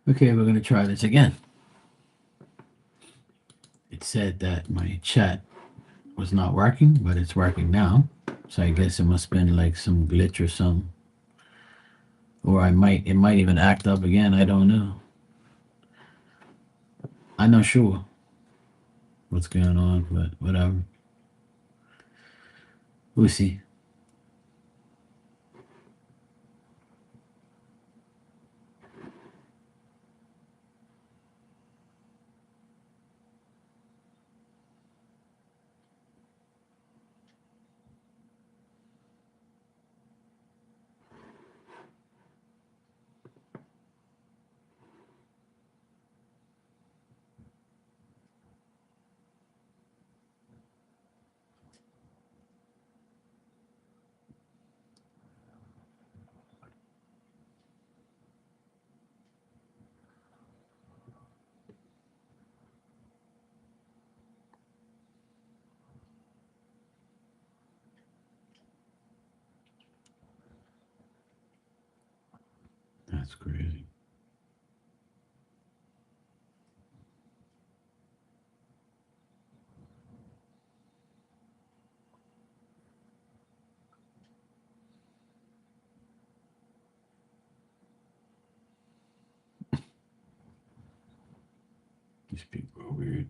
Okay, we're gonna try this again. It said that my chat was not working, but it's working now. So I guess it must have been like some glitch or something. Or it might even act up again. I don't know. I'm not sure what's going on, but whatever. We'll see. That's crazy. These people are weird.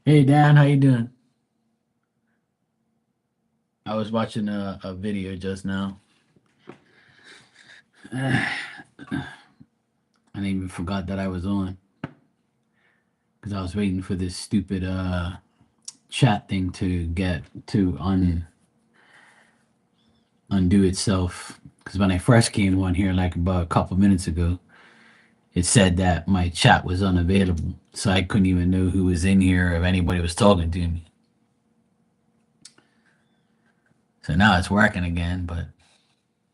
Hey Dan, how you doing? I was watching a video just now. I even forgot that I was on because I was waiting for this stupid chat thing to get to undo itself. Because when I first came on here, like about a couple minutes ago, it said that my chat was unavailable, so I couldn't even know who was in here or if anybody was talking to me. So now it's working again, but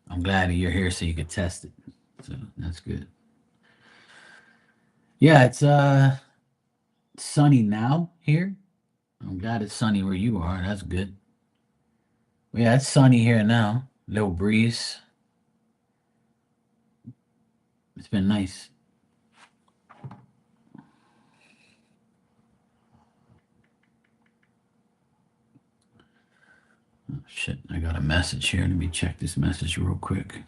I'm glad that you're here so you could test it. So that's good. Yeah, it's sunny now here. I'm glad it's sunny where you are. That's good. Yeah, it's sunny here now. Little breeze. It's been nice. Oh, shit, I got a message here. Let me check this message real quick.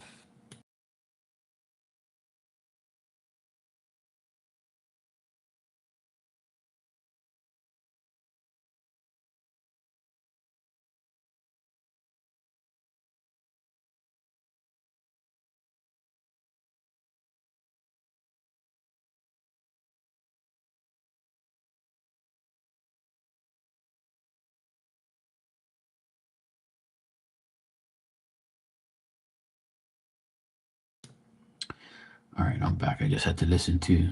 All right, I'm back. I just had to listen to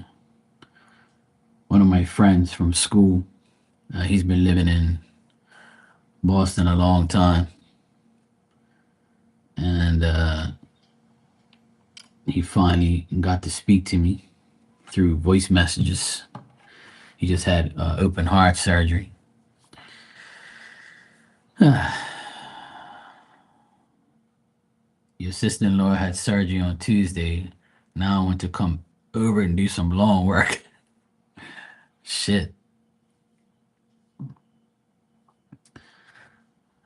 one of my friends from school. He's been living in Boston a long time, and he finally got to speak to me through voice messages. He just had open heart surgery. Your sister-in-law had surgery on Tuesday. Now I want to come over and do some lawn work. Shit.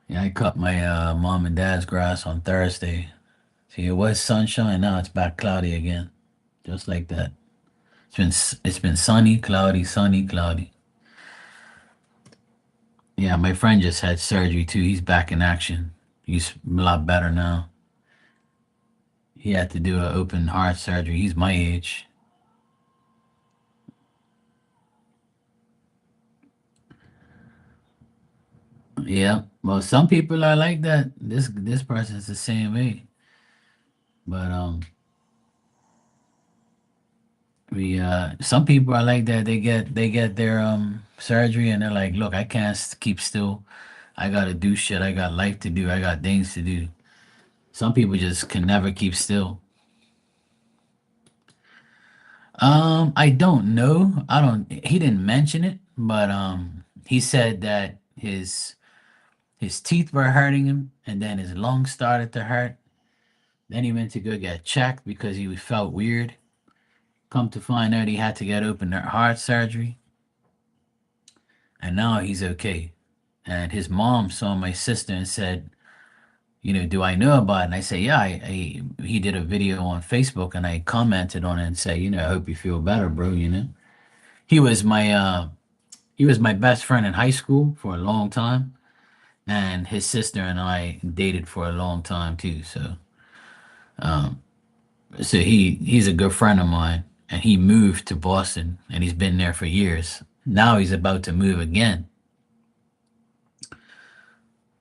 Yeah, I cut my mom and dad's grass on Thursday. See, it was sunshine. Now it's back cloudy again, just like that. It's been sunny, cloudy, sunny, cloudy. Yeah, my friend just had surgery too. He's back in action. He's a lot better now. He had to do an open heart surgery. He's my age. Yeah. Well, some people are like that. This person's the same way. But we some people are like that. They get their surgery and they're like, look, I can't keep still. I gotta do shit. I got life to do. I got things to do. Some people just can never keep still. I don't know. I don't. He didn't mention it, but he said that his teeth were hurting him, and then his lungs started to hurt. Then he went to go get checked because he felt weird. Come to find out, he had to get open heart surgery, and now he's okay. And his mom saw my sister and said, do I know about it? And I say, yeah, he did a video on Facebook and I commented on it and say, I hope you feel better, bro. He was my he was my best friend in high school for a long time, and his sister and I dated for a long time too. So he's a good friend of mine, and he moved to Boston, and he's been there for years. Now he's about to move again.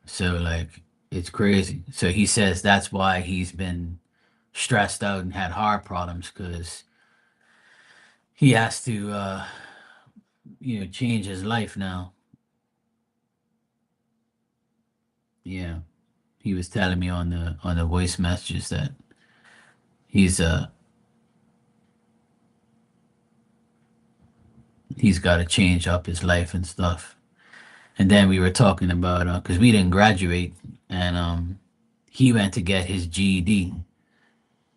So like it's crazy. So he says that's why he's been stressed out and had heart problems because he has to change his life now. Yeah. He was telling me on the voice messages that he's he's got to change up his life and stuff. And then we were talking about because we didn't graduate, and he went to get his GED,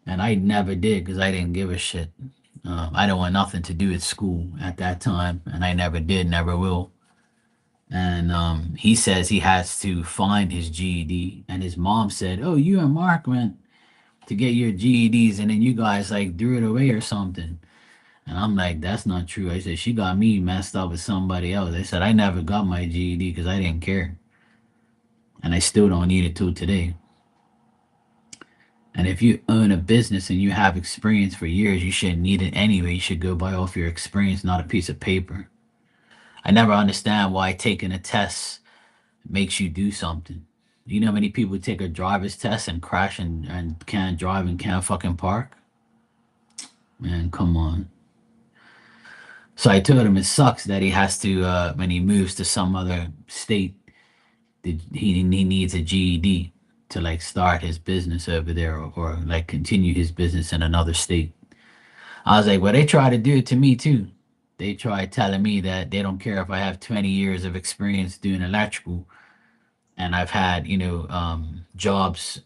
and I never did because I didn't give a shit. I don't want nothing to do with school at that time, and I never did, never will. And he says he has to find his GED, and his mom said, "Oh, you and Mark went to get your GEDs, and then you guys like threw it away or something." And I'm like, that's not true. I said, she got me messed up with somebody else. I said, I never got my GED because I didn't care. And I still don't need it till today. And if you own a business and you have experience for years, you shouldn't need it anyway. You should go by off your experience, not a piece of paper. I never understand why taking a test makes you do something. You know how many people take a driver's test and crash and can't drive and can't fucking park? Man, come on. So I told him it sucks that he has to, when he moves to some other state, he needs a GED to like start his business over there, or like continue his business in another state. I was like, well, they try to do it to me too. They try telling me that they don't care if I have 20 years of experience doing electrical, and I've had, jobs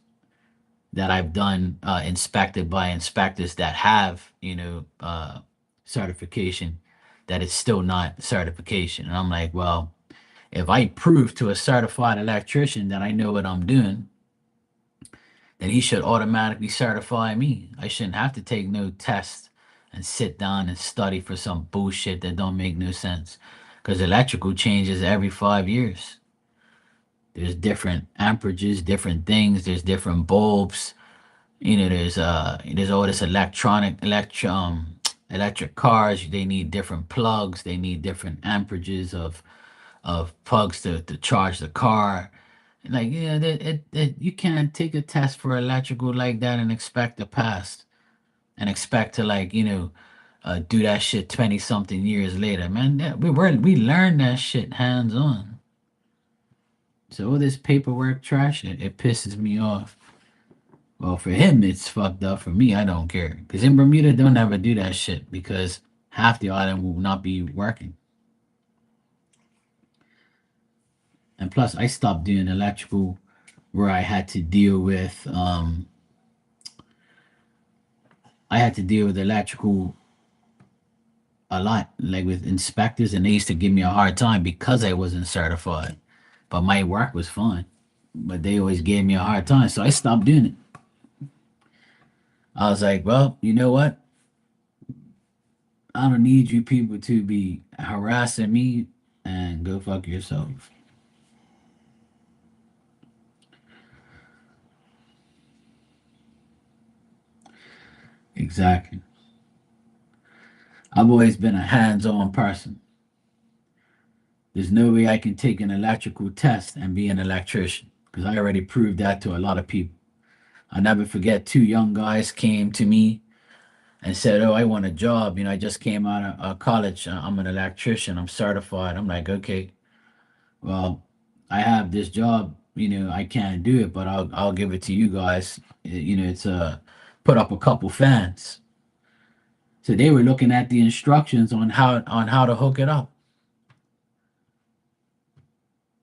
that I've done, inspected by inspectors that have, certification, that it's still not certification. And I'm like, well, if I prove to a certified electrician that I know what I'm doing, then he should automatically certify me. I shouldn't have to take no test and sit down and study for some bullshit that don't make no sense. Because electrical changes every 5 years. There's different amperages, different things. There's different bulbs. There's all this electric cars. They need different plugs. They need different amperages of plugs to charge the car. Like, yeah, you can't take a test for electrical like that and expect to pass and expect to, like, do that shit 20 something years later, man. We learned that shit hands on. So all this paperwork trash, it pisses me off. Well, for him, it's fucked up. For me, I don't care. Because in Bermuda, don't ever do that shit because half the island will not be working. And plus, I stopped doing electrical where I had to deal with electrical a lot, like with inspectors, and they used to give me a hard time because I wasn't certified. But my work was fine. But they always gave me a hard time, so I stopped doing it. I was like, well, you know what? I don't need you people to be harassing me, and go fuck yourself. Exactly. I've always been a hands-on person. There's no way I can take an electrical test and be an electrician because I already proved that to a lot of people. I never forget two young guys came to me and said, "Oh, I want a job. I just came out of college. I'm an electrician. I'm certified." I'm like, "Okay, well, I have this job. I can't do it, but I'll give it to you guys. It's put up a couple fans." So they were looking at the instructions on how to hook it up,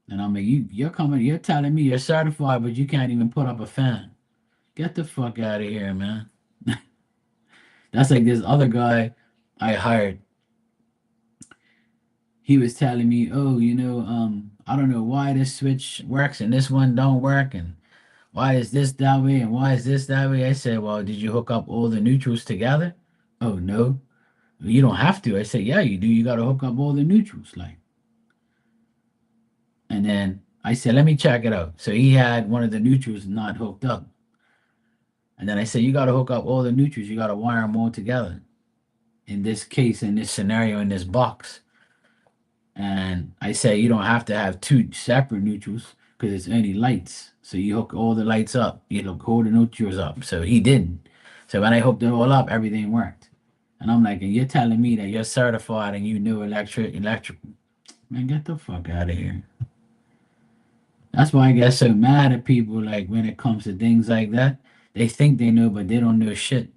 and I'm like, you're telling me you're certified, but you can't even put up a fan. Get the fuck out of here, man. That's like this other guy I hired. He was telling me, "Oh, I don't know why this switch works and this one don't work, and why is this that way and why is this that way?" I said, "Well, did you hook up all the neutrals together?" "Oh, no, you don't have to." I said, "Yeah, you do. You got to hook up all the neutrals, like." And then I said, "Let me check it out." So he had one of the neutrals not hooked up, and then I said, "You got to hook up all the neutrals. You got to wire them all together. In this case, in this scenario, in this box." And I say you don't have to have two separate neutrals because it's only lights. So you hook all the lights up, you hook all the neutrals up. So he didn't. So when I hooked it all up, everything worked. And I'm like, and you're telling me that you're certified and you know electrical. Man, get the fuck out of here. That's why I get so mad at people like when it comes to things like that. They think they know, but they don't know shit.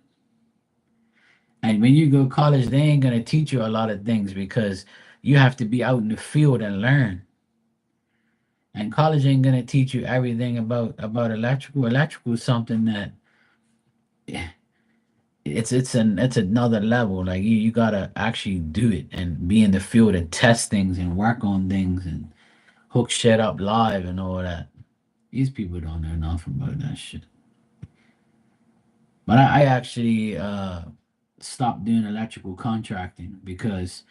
And when you go college, they ain't gonna teach you a lot of things because you have to be out in the field and learn. And college ain't gonna teach you everything about electrical. Electrical is something that it's another level. Like you gotta actually do it and be in the field and test things and work on things and hook shit up live and all that. These people don't know nothing about that shit. But I actually stopped doing electrical contracting because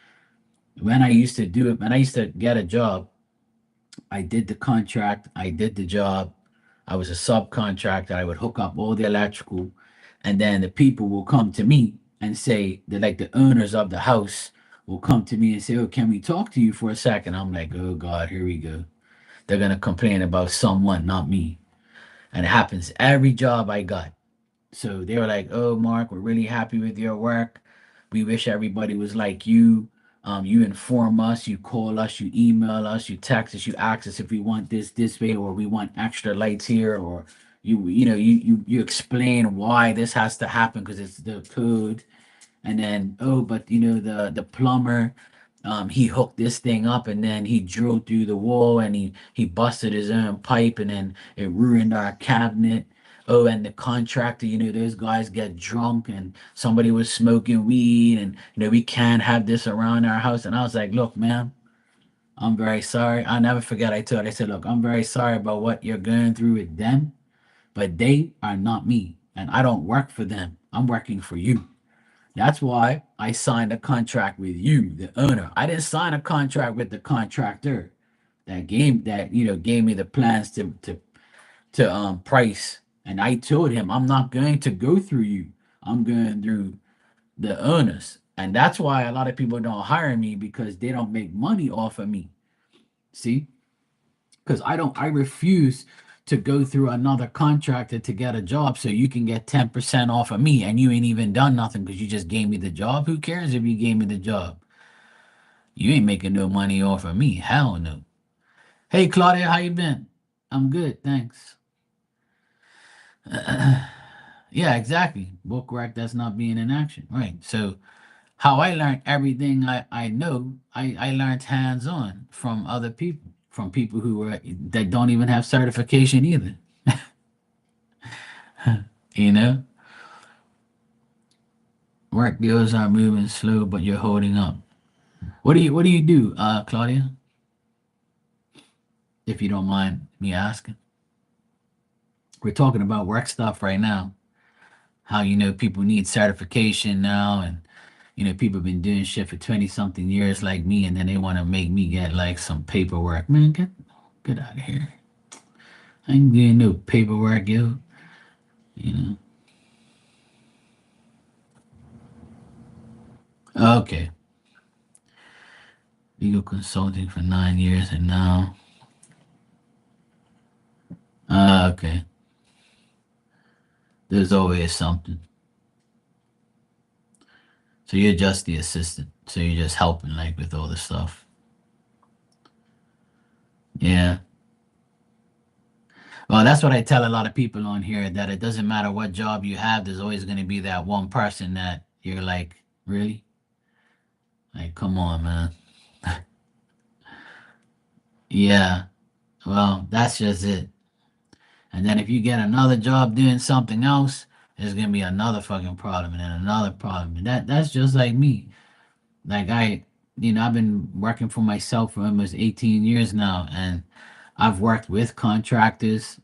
when I used to do it, when I used to get a job, I did the contract, I did the job. I was a subcontractor. I would hook up all the electrical, and then the people will come to me and say, they're like the owners of the house will come to me and say, "Oh, can we talk to you for a second?" I'm like, "Oh God, here we go. They're gonna complain about someone, not me." And it happens every job I got. So they were like, "Oh, Mark, we're really happy with your work. We wish everybody was like you. You inform us, you call us, you email us, you text us, you ask us if we want this way, or we want extra lights here, or you explain why this has to happen because it's the code." And then, "Oh, but the plumber, he hooked this thing up and then he drilled through the wall and he busted his own pipe and then it ruined our cabinet. Oh, and the contractor, those guys get drunk and somebody was smoking weed, and we can't have this around our house." And I was like, "Look, man, I'm very sorry." I'll never forget. I said, "Look, I'm very sorry about what you're going through with them, but they are not me, and I don't work for them. I'm working for you. That's why I signed a contract with you, the owner. I didn't sign a contract with the contractor that gave me the plans to price." And I told him, "I'm not going to go through you. I'm going through the owners." And that's why a lot of people don't hire me, because they don't make money off of me. See? Because I refuse to go through another contractor to get a job so you can get 10% off of me, and you ain't even done nothing because you just gave me the job. Who cares if you gave me the job? You ain't making no money off of me. Hell no. Hey Claudia, how you been? I'm good, thanks. Yeah, exactly. Book work that's not being in action. Right. So how I learned everything I know, I learned hands on from other people, from people that don't even have certification either. You know? Work deals are moving slow, but you're holding up. What do you do, Claudia? If you don't mind me asking. We're talking about work stuff right now. How people need certification now, and people have been doing shit for 20 something years like me, and then they want to make me get like some paperwork. Man, get out of here. I ain't doing no paperwork, yo. You know. Okay. Legal consulting for 9 years and now. Okay. There's always something. So you're just the assistant. So you're just helping like with all the stuff. Yeah. Well, that's what I tell a lot of people on here, that it doesn't matter what job you have, there's always going to be that one person that you're like, really? Like, come on, man. Yeah. Well, that's just it. And then if you get another job doing something else, there's going to be another fucking problem and then another problem. And that's just like me. Like I've been working for myself for almost 18 years now, and I've worked with contractors.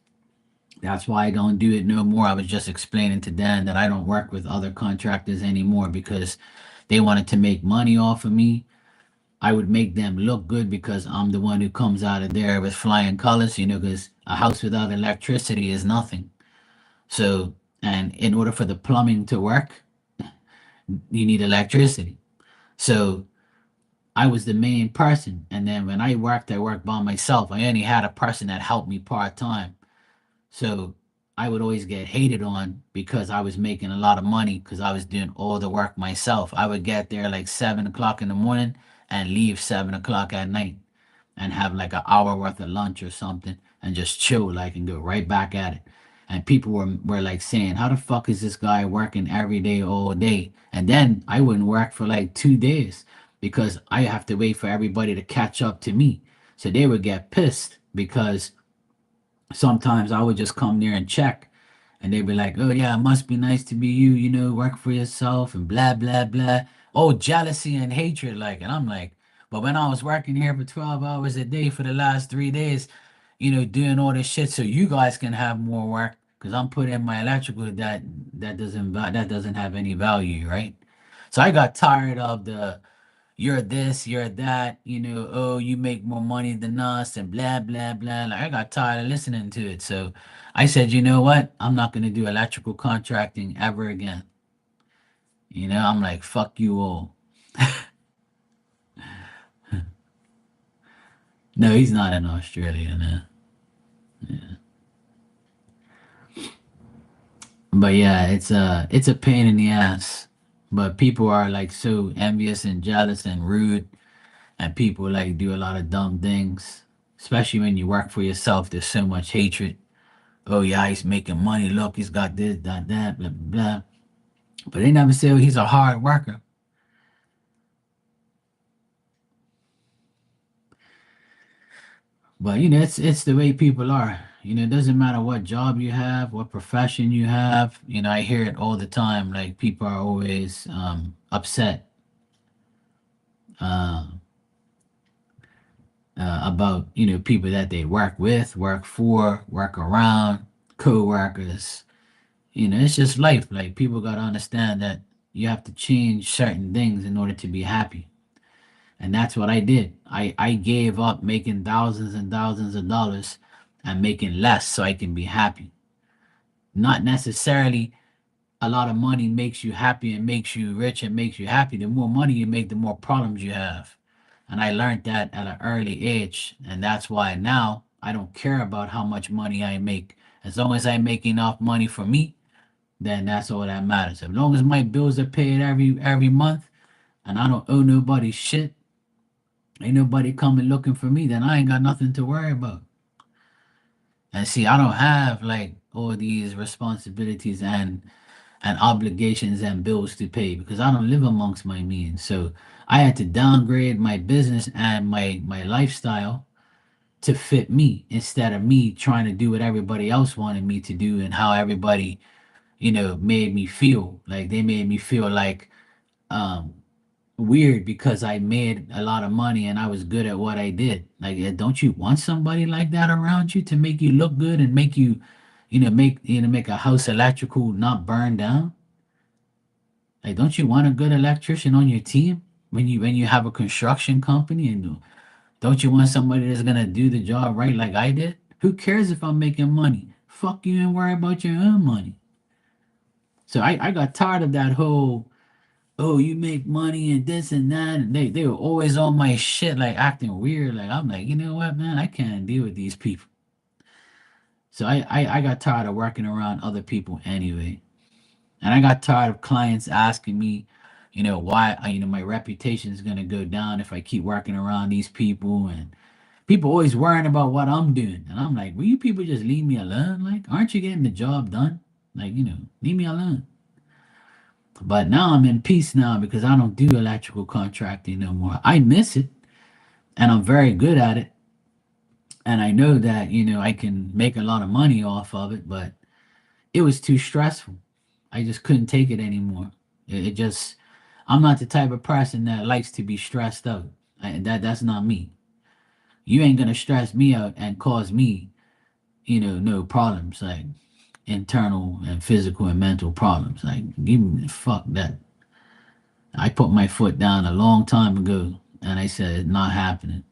That's why I don't do it no more. I was just explaining to Dan that I don't work with other contractors anymore because they wanted to make money off of me. I would make them look good because I'm the one who comes out of there with flying colors, because a house without electricity is nothing. So, and in order for the plumbing to work, you need electricity. So, I was the main person. And then when I worked by myself. I only had a person that helped me part time. So I would always get hated on because I was making a lot of money because I was doing all the work myself. I would get there like 7 o'clock in the morning and leave 7 o'clock at night and have like an hour worth of lunch or something and just chill like and go right back at it. And people were like saying, "How the fuck is this guy working every day, all day?" And then I wouldn't work for like 2 days because I have to wait for everybody to catch up to me. So they would get pissed because sometimes I would just come there and check, and they'd be like, "Oh yeah, it must be nice to be you, work for yourself and blah blah blah." Oh, jealousy and hatred, like, and I'm like, but when I was working here for 12 hours a day for the last 3 days, doing all this shit so you guys can have more work, because I'm putting in my electrical that doesn't have any value, right? So I got tired of the you're this, you're that, oh, you make more money than us and blah, blah, blah. Like, I got tired of listening to it. So I said, you know what? I'm not going to do electrical contracting ever again. I'm like, fuck you all. No, he's not in Australia, no. But yeah, it's a pain in the ass. But people are like so envious and jealous and rude, and people like do a lot of dumb things. Especially when you work for yourself, there's so much hatred. Oh yeah, he's making money. Look, he's got this, that, blah, blah, blah. But they never say, oh, he's a hard worker. But it's the way people are. It doesn't matter what job you have, what profession you have. I hear it all the time. Like people are always upset uh, about people that they work with, work for, work around, co-workers. It's just life. Like people gotta understand that you have to change certain things in order to be happy. And that's what I did. I gave up making thousands and thousands of dollars and making less so I can be happy. Not necessarily a lot of money makes you happy and makes you rich and makes you happy. The more money you make, the more problems you have. And I learned that at an early age. And that's why now I don't care about how much money I make. As long as I make enough money for me, then that's all that matters. As long as my bills are paid every month and I don't owe nobody shit, ain't nobody coming looking for me, then I ain't got nothing to worry about. And see, I don't have like all these responsibilities and obligations and bills to pay because I don't live amongst my means. So I had to downgrade my business and my lifestyle to fit me instead of me trying to do what everybody else wanted me to do and how everybody, made me feel. Like they made me feel like um weird because I made a lot of money and I was good at what I did. Like, don't you want somebody like that around you to make you look good and make you, make a house electrical not burn down? Like, don't you want a good electrician on your team when you have a construction company? And don't you want somebody that's gonna do the job right like I did? Who cares if I'm making money? Fuck you and worry about your own money. So I got tired of that whole oh, you make money and this and that. And they were always on my shit, like acting weird. Like, I'm like, you know what, man? I can't deal with these people. So I got tired of working around other people anyway. And I got tired of clients asking me, why, my reputation is going to go down if I keep working around these people. And people always worrying about what I'm doing. And I'm like, will you people just leave me alone? Like, aren't you getting the job done? Like, leave me alone. But now I'm in peace now because I don't do electrical contracting no more. I miss it and I'm very good at it. And I know that, I can make a lot of money off of it, but it was too stressful. I just couldn't take it anymore. It just, I'm not the type of person that likes to be stressed out. That's not me. You ain't gonna stress me out and cause me, no problems like internal and physical and mental problems. Like, give me fuck that. I put my foot down a long time ago and I said, it's not happening.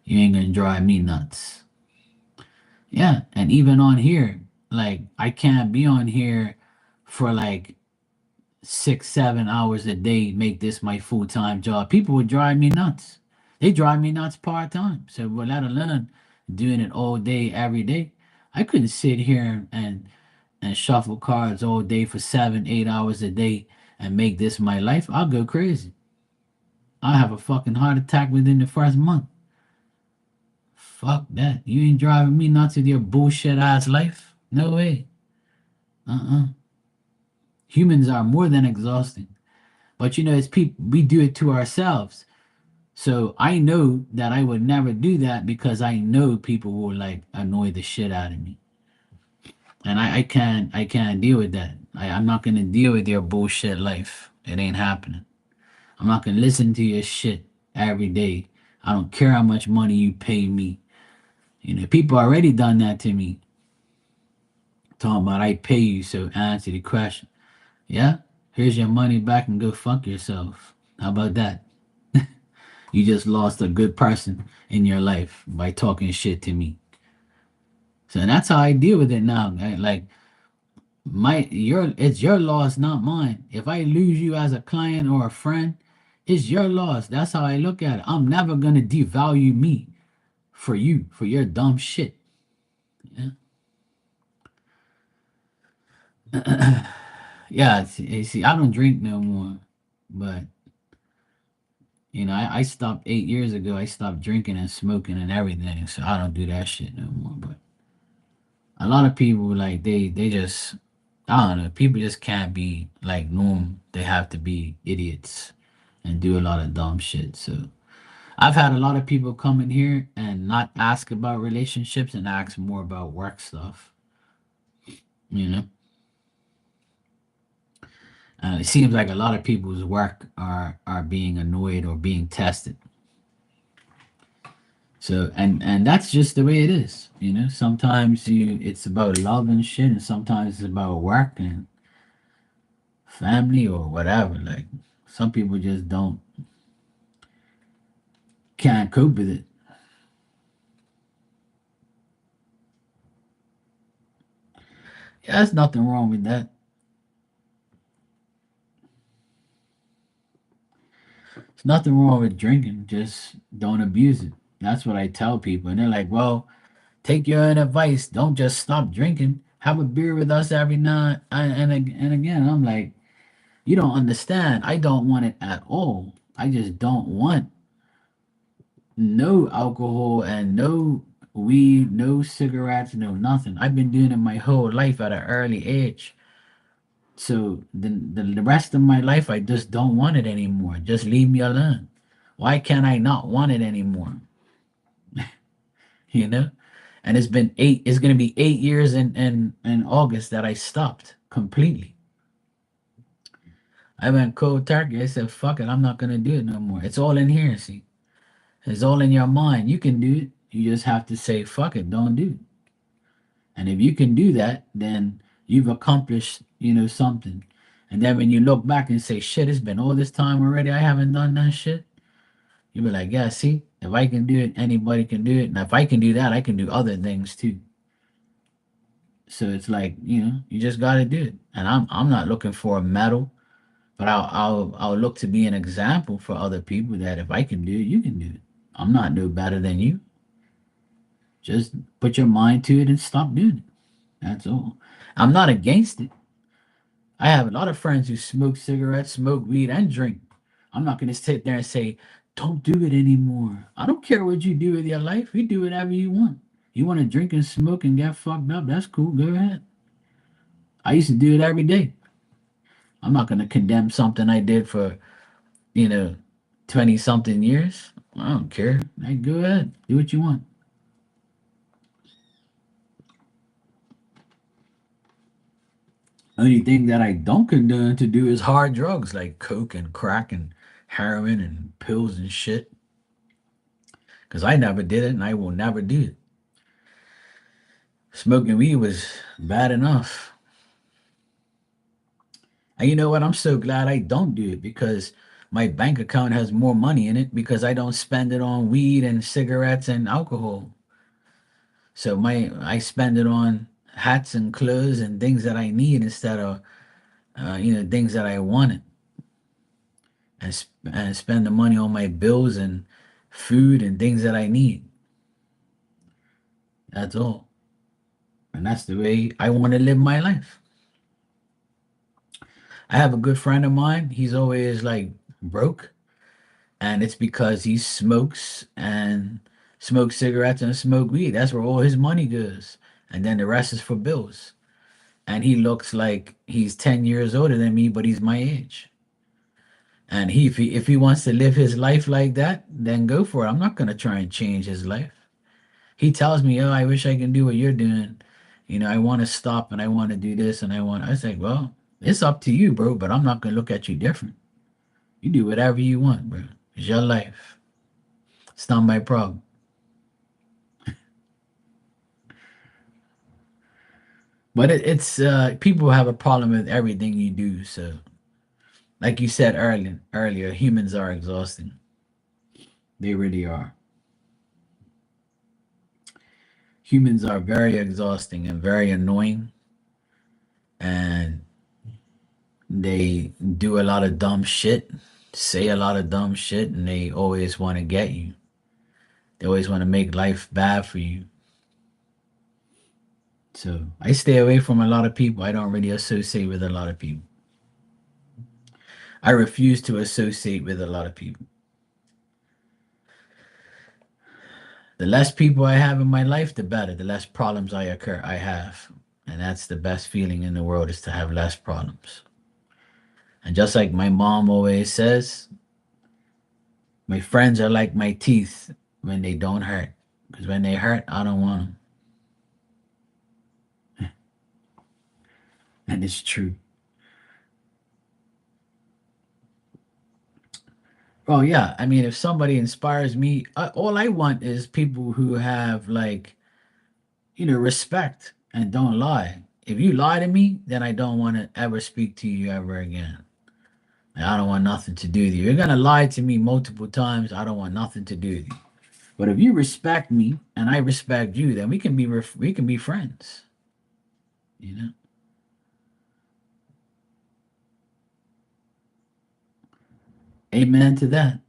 You ain't gonna drive me nuts. Yeah. And even on here, like, I can't be on here for like 6, 7 hours a day, make this my full time job. People would drive me nuts. They drive me nuts part time. So, well, let alone doing it all day, every day. I couldn't sit here and shuffle cards all day for 7, 8 hours a day and make this my life. I'll go crazy. I have a fucking heart attack within the first month. Fuck that. You ain't driving me nuts with your bullshit ass life. No way. Uh-uh. Humans are more than exhausting. But it's people we do it to ourselves. So I know that I would never do that because I know people will like annoy the shit out of me. And I can't deal with that. I'm not gonna deal with your bullshit life. It ain't happening. I'm not gonna listen to your shit every day. I don't care how much money you pay me. People already done that to me. Talking about I pay you, so answer the question. Yeah? Here's your money back and go fuck yourself. How about that? You just lost a good person in your life by talking shit to me. So that's how I deal with it now. Like it's your loss, not mine. If I lose you as a client or a friend, it's your loss. That's how I look at it. I'm never gonna devalue me for you for your dumb shit. Yeah, yeah. See, I don't drink no more, but I stopped 8 years ago. I stopped drinking and smoking and everything, so I don't do that shit no more. But a lot of people like they just I don't know. People just can't be like normal. They have to be idiots and do a lot of dumb shit. So I've had a lot of people come in here and not ask about relationships and ask more about work stuff. You know, it seems like a lot of people's work are being annoyed or being tested. So and that's just the way it is. Sometimes it's about love and shit, and sometimes it's about work and family or whatever. Like some people just don't can't cope with it. Yeah, there's nothing wrong with that. There's nothing wrong with drinking. Just don't abuse it. That's what I tell people, and they're like, "Well, take your own advice. Don't just stop drinking. Have a beer with us every night." And again, I'm like, "You don't understand. I don't want it at all. I just don't want no alcohol and no weed, no cigarettes, no nothing. I've been doing it my whole life at an early age. So the rest of my life, I just don't want it anymore. Just leave me alone. Why can't I not want it anymore? You know? And it's gonna be 8 years in August that I stopped completely. I went cold turkey. I said, fuck it, I'm not gonna do it no more. It's all in here, see. It's all in your mind. You can do it. You just have to say, fuck it, don't do it. And if you can do that, then you've accomplished, something. And then when you look back and say, shit, it's been all this time already, I haven't done that shit. You'll be like, yeah, see, if I can do it, anybody can do it. And if I can do that, I can do other things too. So it's like, you just gotta do it. And I'm not looking for a medal, but I'll look to be an example for other people that if I can do it, you can do it. I'm not no better than you. Just put your mind to it and stop doing it. That's all. I'm not against it. I have a lot of friends who smoke cigarettes, smoke weed, and drink. I'm not going to sit there and say, don't do it anymore. I don't care what you do with your life. You do whatever you want. You want to drink and smoke and get fucked up? That's cool. Go ahead. I used to do it every day. I'm not going to condemn something I did for, you know, 20 something years. I don't care. Like, go ahead. Do what you want. Only thing that I don't condone to do is hard drugs like coke and crack and heroin and pills and shit. Because I never did it and I will never do it. Smoking weed was bad enough. And you know what? I'm so glad I don't do it because my bank account has more money in it because I don't spend it on weed and cigarettes and alcohol. So I spend it on hats and clothes and things that I need instead of things that I wanted, and spend the money on my bills and food and things that I need. That's all. And that's the way I want to live my life. I have a good friend of mine. He's always like broke, and it's because he smokes cigarettes and smoke weed. That's where all his money goes, and then the rest is for bills. And he looks like he's 10 years older than me, but he's my age. And if he wants to live his life like that, then go for it. I'm not gonna try and change his life. He tells me, "Oh, I wish I can do what you're doing. I want to stop and I want to do this and I want." I say, "Well, it's up to you, bro. But I'm not gonna look at you different. You do whatever you want, bro. It's your life. It's not my problem." But it's people have a problem with everything you do. So Like you said earlier, humans are exhausting. They really are. Humans are very exhausting and very annoying, and they do a lot of dumb shit, say a lot of dumb shit, and they always want to get you. They always want to make life bad for you. So I stay away from a lot of people. I don't really associate with a lot of people. I refuse to associate with a lot of people. The less people I have in my life, the better. The less problems I have. And that's the best feeling in the world, is to have less problems. And just like my mom always says, my friends are like my teeth when they don't hurt. Because when they hurt, I don't want them. And it's true. Oh yeah, I mean, if somebody inspires me, all I want is people who have, like, respect and don't lie. If you lie to me, then I don't want to ever speak to you ever again. And I don't want nothing to do with you. You're gonna lie to me multiple times. I don't want nothing to do with you. But if you respect me and I respect you, then we can be friends. You know. Amen to that.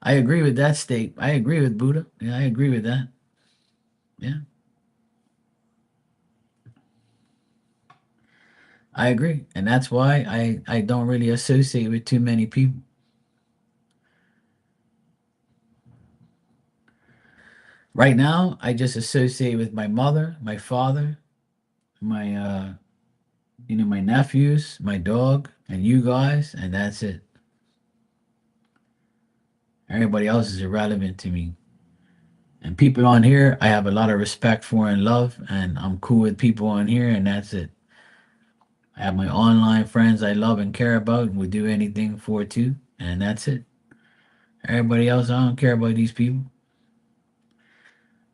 I agree with that state. I agree with Buddha. Yeah, I agree with that. Yeah, I agree, and that's why I don't really associate with too many people. Right now, I just associate with my mother, my father, my my nephews, my dog, and you guys, and that's it. Everybody else is irrelevant to me. And people on here, I have a lot of respect for and love, and I'm cool with people on here, and that's it. I have my online friends I love and care about and would do anything for too, and that's it. Everybody else, I don't care about these people.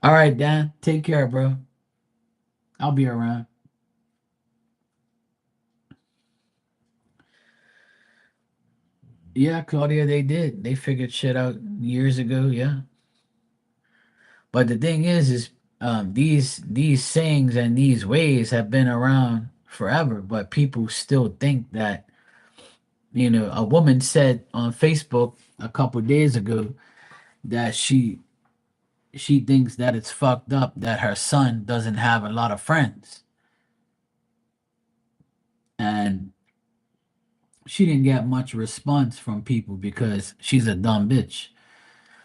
All right, Dan, take care, bro. I'll be around. Yeah, Claudia, they did. They figured shit out years ago. Yeah, but the thing is, these sayings and these ways have been around forever, but people still think that, a woman said on Facebook a couple days ago that she thinks that it's fucked up that her son doesn't have a lot of friends, and she didn't get much response from people because she's a dumb bitch.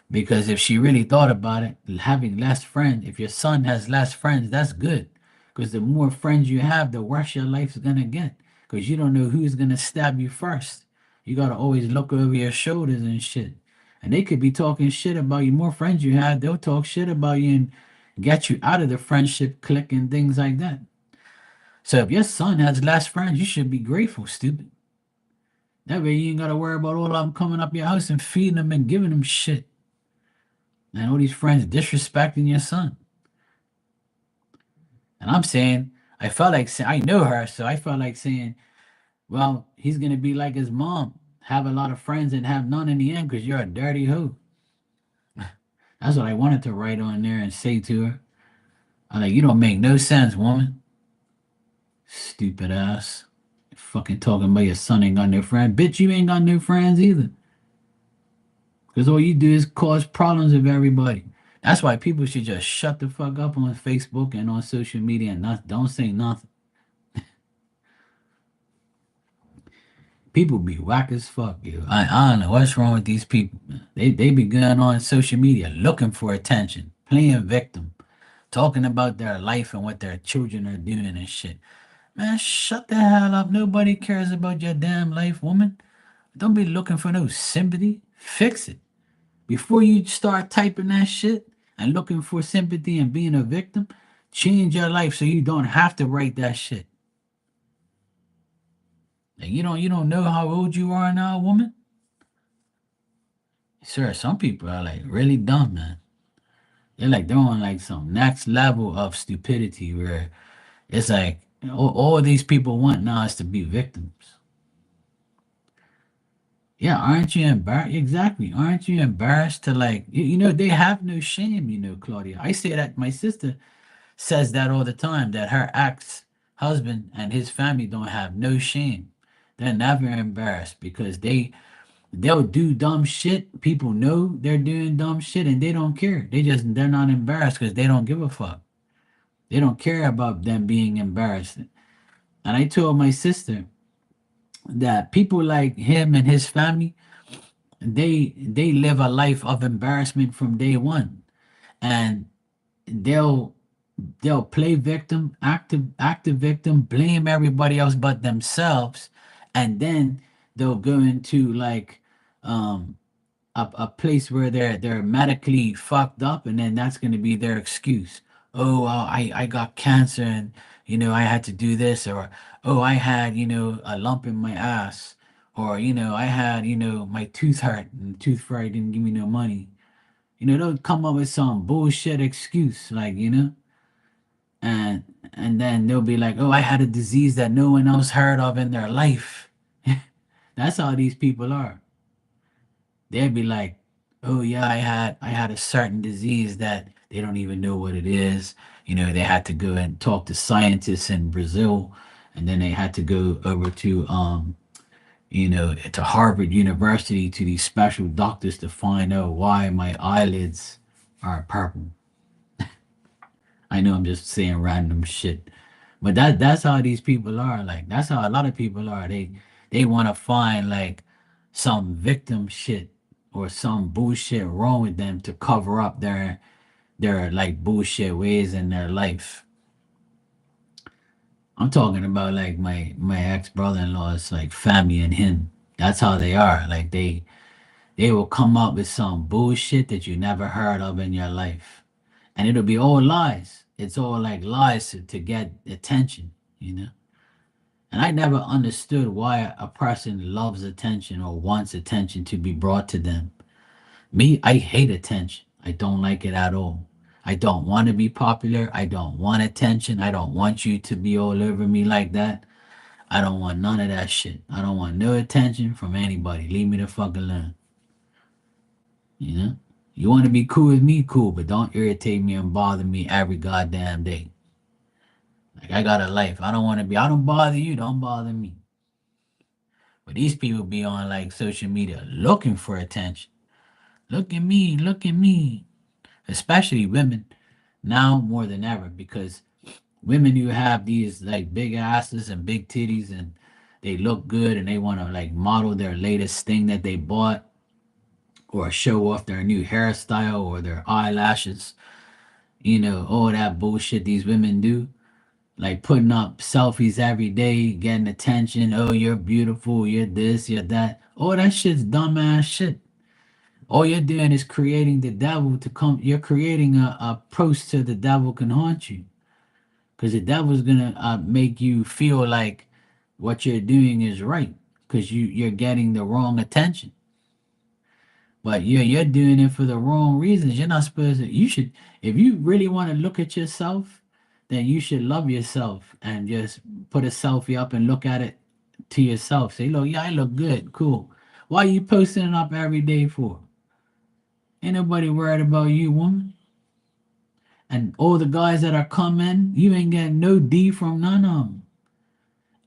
Because if she really thought about it, having less friends, if your son has less friends, that's good. Because the more friends you have, the worse your life's gonna get. Because you don't know who's gonna stab you first. You gotta always look over your shoulders and shit. And they could be talking shit about you. More friends you have, they'll talk shit about you and get you out of the friendship clique and things like that. So if your son has less friends, you should be grateful, stupid. That way you ain't gotta worry about all of them coming up your house and feeding them and giving them shit. And all these friends disrespecting your son. And I'm saying, I felt like I know her, so I felt like saying, well, he's gonna be like his mom, have a lot of friends and have none in the end because you're a dirty hoe. That's what I wanted to write on there and say to her. I'm like, you don't make no sense, woman. Stupid ass. Fucking talking about your son ain't got no friends. Bitch, you ain't got no friends either. Because all you do is cause problems with everybody. That's why people should just shut the fuck up on Facebook and on social media and don't say nothing. People be whack as fuck, yo. I don't know what's wrong with these people. Man. They be going on social media looking for attention, playing victim, talking about their life and what their children are doing and shit. Man, shut the hell up. Nobody cares about your damn life, woman. Don't be looking for no sympathy. Fix it. Before you start typing that shit and looking for sympathy and being a victim, change your life so you don't have to write that shit. Like, you don't know how old you are now, woman? Sir, some people are like really dumb, man. They're on like some next level of stupidity where it's like All these people want now is to be victims. Yeah, aren't you embarrassed? Exactly. Aren't you embarrassed to like, they have no shame, Claudia. I say that my sister says that all the time, that her ex husband and his family don't have no shame. They're never embarrassed because they'll do dumb shit. People know they're doing dumb shit and they don't care. They're not embarrassed because they don't give a fuck. They don't care about them being embarrassed. And I told my sister that people like him and his family, they live a life of embarrassment from day one. And they'll they'll play victim, active victim, blame everybody else but themselves, and then they'll go into like um a place where they're medically fucked up, and then that's going to be their excuse. Oh, I got cancer, and I had to do this, or oh, I had a lump in my ass, or I had my tooth hurt and the tooth fairy didn't give me no money. They'll come up with some bullshit excuse, like and then they'll be like, oh, I had a disease that no one else heard of in their life. That's how these people are. They'd be like, "Oh yeah, I had a certain disease that they don't even know what it is." They had to go and talk to scientists in Brazil, and then they had to go over to Harvard University to these special doctors to find out why my eyelids are purple. I know I'm just saying random shit, but that's how these people are. Like that's how a lot of people are. They want to find like some victim shit or some bullshit wrong with them to cover up their like bullshit ways in their life. I'm talking about like my ex brother-in-law is like family and him. That's how they are. Like they will come up with some bullshit that you never heard of in your life. And it'll be all lies. It's all like lies to get attention, you know? And I never understood why a person loves attention or wants attention to be brought to them. Me, I hate attention. I don't like it at all. I don't want to be popular. I don't want attention. I don't want you to be all over me like that. I don't want none of that shit. I don't want no attention from anybody. Leave me the fuck alone. You know? You want to be cool with me, cool, but don't irritate me and bother me every goddamn day. Like I got a life. I don't bother you, don't bother me. But these people be on like social media looking for attention. Look at me, look at me. Especially women now more than ever because women who have these like big asses and big titties and they look good and they want to like model their latest thing that they bought or show off their new hairstyle or their eyelashes, all that bullshit these women do. Like putting up selfies every day, getting attention. Oh, you're beautiful. You're this, you're that. Oh, that shit's dumbass shit. All you're doing is creating the devil to come. You're creating a post so the devil can haunt you. Because the devil's gonna make you feel like what you're doing is right. Because you're getting the wrong attention. But you're doing it for the wrong reasons. You're not supposed to. You should, if you really want to look at yourself, then you should love yourself and just put a selfie up and look at it to yourself. Say, look, yeah, I look good, cool. Why are you posting it up every day for? Ain't nobody worried about you, woman. And all the guys that are coming, you ain't getting no D from none of them.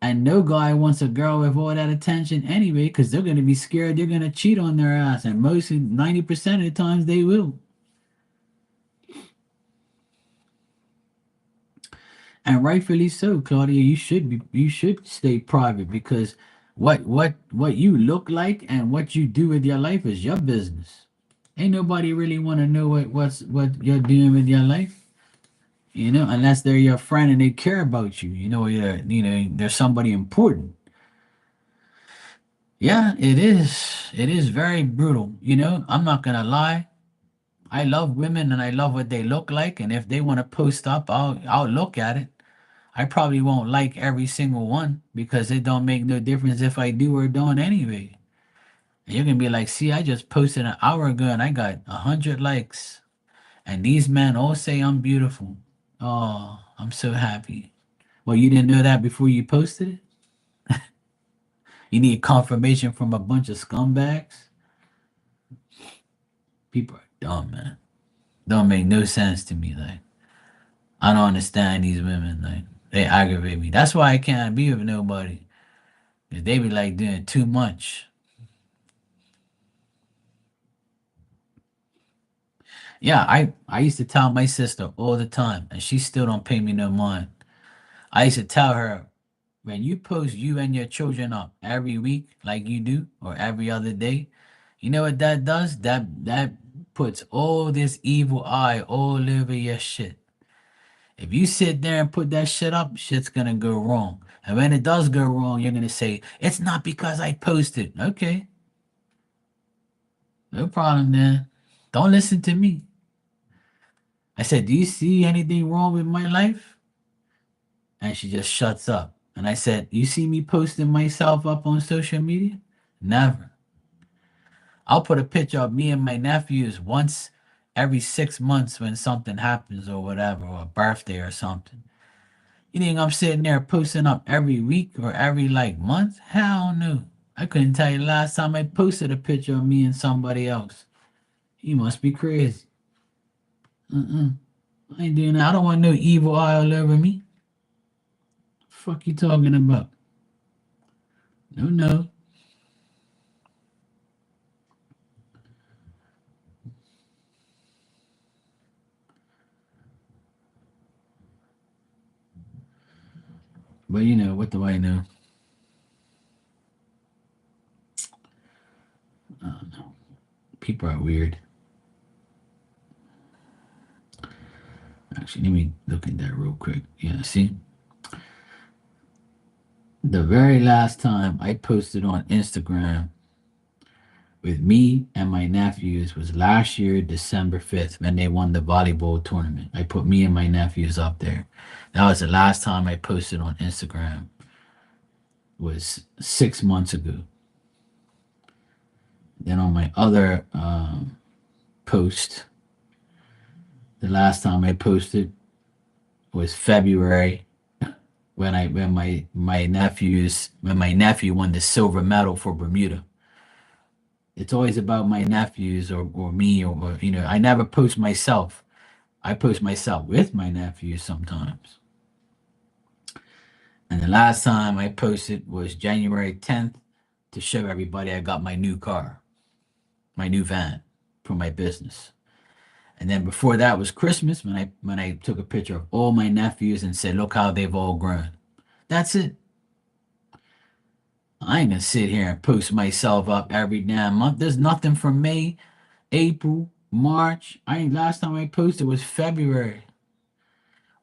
And no guy wants a girl with all that attention anyway, because they're gonna be scared they're gonna cheat on their ass, and mostly 90% of the times they will. And rightfully so, Claudia. You should stay private because what you look like and what you do with your life is your business. Ain't nobody really want to know what you're doing with your life, unless they're your friend and they care about you. They're somebody important. Yeah, it is. It is very brutal. I'm not gonna lie. I love women and I love what they look like, and if they want to post up, I'll look at it. I probably won't like every single one because it don't make no difference if I do or don't anyway. And you're gonna be like, see, I just posted an hour ago and I got 100 likes, and these men all say I'm beautiful. Oh, I'm so happy. Well, you didn't know that before you posted it? You need confirmation from a bunch of scumbags? People are dumb, man. Don't make no sense to me. Like, I don't understand these women. Like, they aggravate me. That's why I can't be with nobody. 'Cause they be like doing too much. Yeah, I used to tell my sister all the time, and she still don't pay me no mind. I used to tell her, when you post you and your children up every week like you do, or every other day, you know what that does? That puts all this evil eye all over your shit. If you sit there and put that shit up, shit's gonna go wrong. And when it does go wrong, you're gonna say, it's not because I posted. Okay, no problem then. Don't listen to me. I said, do you see anything wrong with my life? And she just shuts up. And I said, you see me posting myself up on social media? Never. I'll put a picture of me and my nephews once every 6 months when something happens or whatever, or a birthday or something. You think I'm sitting there posting up every week or every like month? Hell no. I couldn't tell you the last time I posted a picture of me and somebody else. You must be crazy. Mm-mm. I ain't doing that. I don't want no evil eye all over me. Fuck you talking about? No, no. But you know, what do I know? I don't know. People are weird. Actually, let me look at that real quick. Yeah, see? The very last time I posted on Instagram with me and my nephews was last year, December 5th, when they won the volleyball tournament. I put me and my nephews up there. That was the last time I posted on Instagram, was 6 months ago. Then on my other post, the last time I posted was February, when my nephew won the silver medal for Bermuda. It's always about my nephews or me or I never post myself. I post myself with my nephews sometimes. And the last time I posted was January 10th to show everybody I got my new car, my new van for my business. And then before that was Christmas when I took a picture of all my nephews and said, "Look how they've all grown." That's it. I ain't gonna sit here and post myself up every damn month. There's nothing from May, April, March. I ain't last time I posted was February.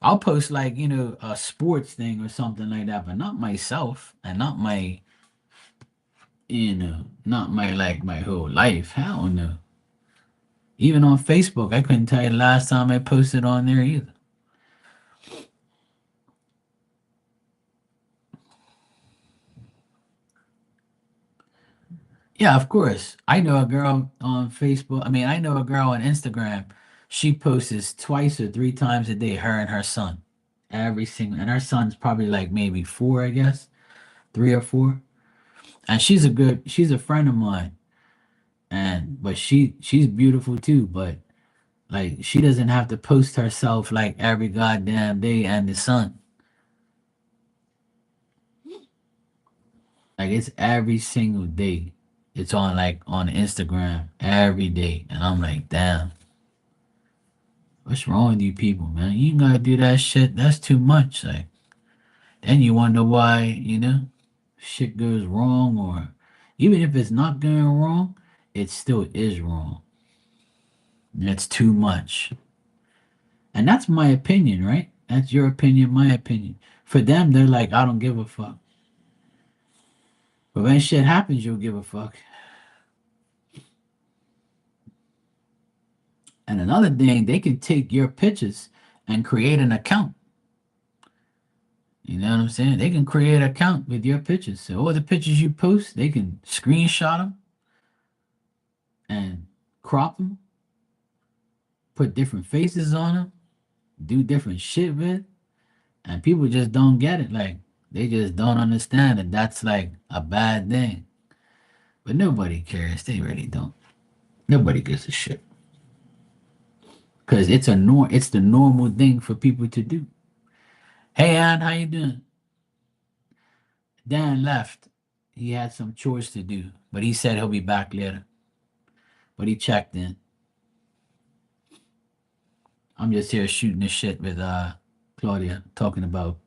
I'll post like, a sports thing or something like that, but not myself and not not my like my whole life. Hell no. Even on Facebook, I couldn't tell you the last time I posted on there either. Yeah, of course. I know a girl on Facebook. I mean, I know a girl on Instagram. She posts twice or three times a day, her and her son. Every single, and her son's probably like maybe four, I guess, 3 or 4. And she's a friend of mine. But she's beautiful too, but like she doesn't have to post herself like every goddamn day and the sun. Like it's every single day. It's on like on Instagram every day. And I'm like, damn, what's wrong with you people, man? You gotta do that shit. That's too much. Like then you wonder why, shit goes wrong, or even if it's not going wrong, it still is wrong. It's too much. And that's my opinion, right? That's your opinion, my opinion. For them, they're like, I don't give a fuck. But when shit happens, you'll give a fuck. And another thing, they can take your pictures and create an account. You know what I'm saying? They can create an account with your pictures. So all the pictures you post, they can screenshot them and crop them, put different faces on them, do different shit with. And people just don't get it. Like, they just don't understand that that's like a bad thing. But nobody cares. They really don't. Nobody gives a shit. Because it's the normal thing for people to do. Hey, Ann, how you doing? Dan left. He had some chores to do, but he said he'll be back later. But he checked in. I'm just here shooting the shit with Claudia, talking about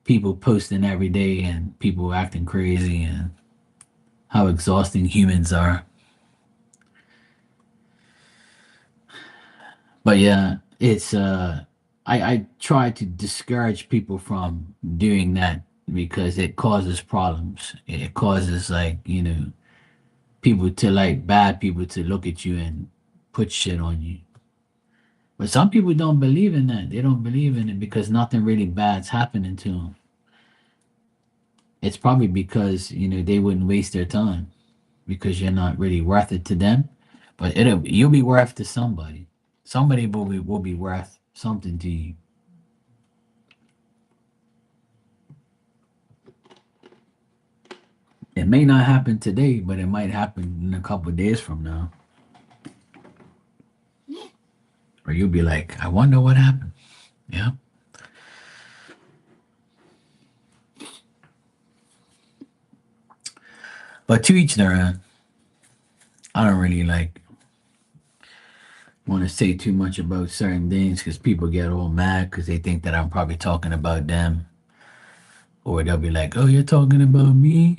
people posting every day and people acting crazy and how exhausting humans are. But yeah, it's I try to discourage people from doing that because it causes problems. It causes like, people to like bad people to look at you and put shit on you. But some people don't believe in that. They don't believe in it because nothing really bad's happening to them. It's probably because, they wouldn't waste their time because you're not really worth it to them. But you'll be worth to somebody. Somebody will be worth something to you. It may not happen today, but it might happen in a couple of days from now. Or you'll be like, I wonder what happened. Yeah. But to each their own. I don't really like want to say too much about certain things because people get all mad because they think that I'm probably talking about them. Or they'll be like, oh, you're talking about me?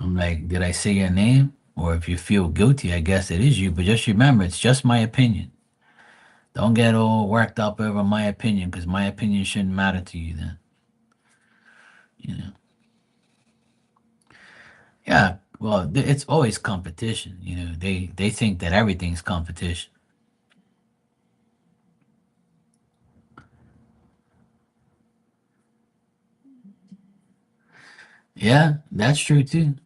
I'm like, did I say your name? Or if you feel guilty, I guess it is you. But just remember, it's just my opinion. Don't get all worked up over my opinion because my opinion shouldn't matter to you then. You know? Yeah. Well, it's always competition. They think that everything's competition. Yeah, that's true too.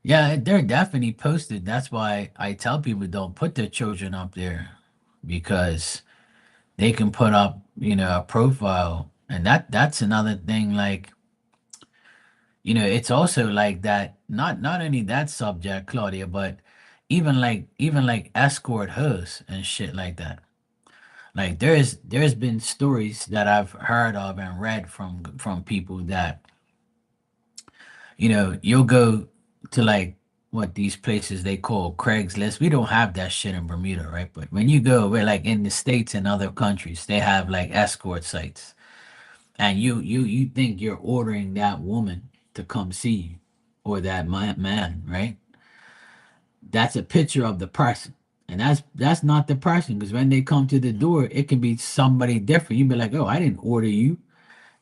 Yeah, they're definitely posted. That's why I tell people don't put their children up there because they can put up, a profile. And that's another thing like, it's also like that not only that subject, Claudia, but even like escort hosts and shit like that. Like there's been stories that I've heard of and read from people that you'll go to like what these places they call Craigslist. We don't have that shit in Bermuda, right? But when you go, we're like in the States and other countries, they have like escort sites. And you think you're ordering that woman to come see you or that man, right? That's a picture of the person. And that's not the person because when they come to the door, it can be somebody different. You'd be like, oh, I didn't order you.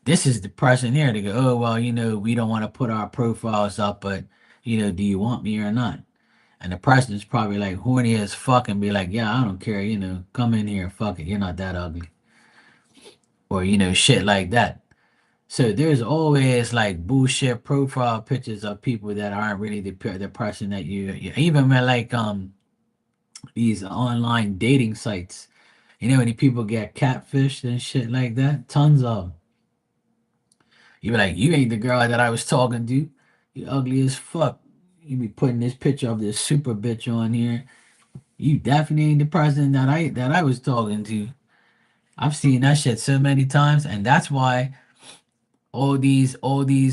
This is the person here. They go, oh, well, we don't want to put our profiles up, but, do you want me or not? And the person is probably like horny as fuck and be like, yeah, I don't care, come in here, fuck it. You're not that ugly. Or, shit like that. So there's always like bullshit profile pictures of people that aren't really the person that you even when like these online dating sites. When people get catfished and shit like that, tons of 'em. You be like, you ain't the girl that I was talking to. You ugly as fuck. You be putting this picture of this super bitch on here. You definitely ain't the person that I was talking to. I've seen that shit so many times, and that's why all these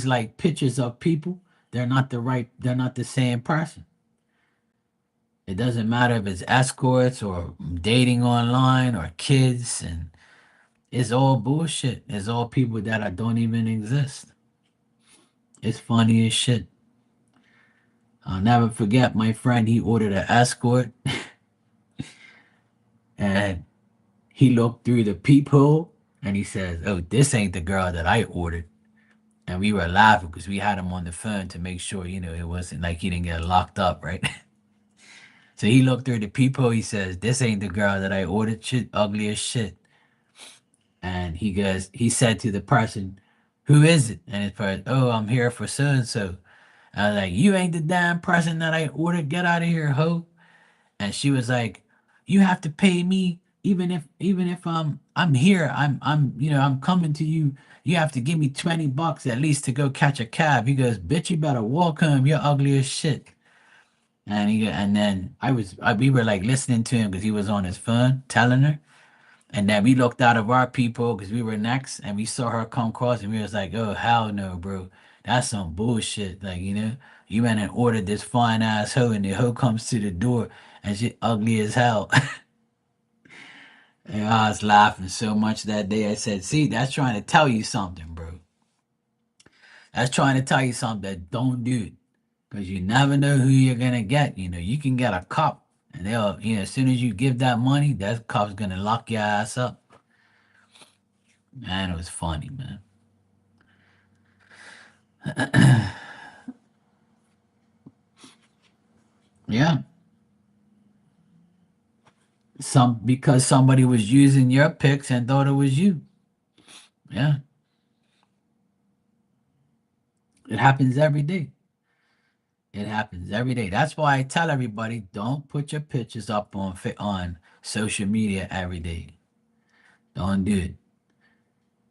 like pictures of people, they're not the same person. It doesn't matter if it's escorts or dating online or kids, and it's all bullshit. It's all people that don't even exist. It's funny as shit. I'll never forget my friend. He ordered an escort, and he looked through the peephole, and he says, "Oh, this ain't the girl that I ordered." And we were laughing because we had him on the phone to make sure, it wasn't like he didn't get locked up, right? So he looked through the peephole. He says, "This ain't the girl that I ordered. Shit, ugly as shit." And he said to the person, "Who is it?" And it's person, "Oh, I'm here for so and so." I was like, "You ain't the damn person that I ordered. Get out of here, ho." And she was like, "You have to pay me even if I'm here, I'm coming to you. You have to give me $20 at least to go catch a cab. He goes, bitch, you better walk home. You're ugly as shit. And then we were like listening to him because he was on his phone telling her. And then we looked out of our people because we were next and we saw her come across and we was like, oh, hell no, bro. That's some bullshit. Like, you went and ordered this fine ass hoe and the hoe comes to the door and she ugly as hell. And I was laughing so much that day. I said, see, that's trying to tell you something, bro. That's trying to tell you something that don't do it. Because you never know who you're going to get. You can get a cop and as soon as you give that money, that cop's going to lock your ass up. Man, it was funny, man. Yeah. Because somebody was using your pics and thought it was you. Yeah. It happens every day. It happens every day. That's why I tell everybody don't put your pictures up on social media every day. Don't do it.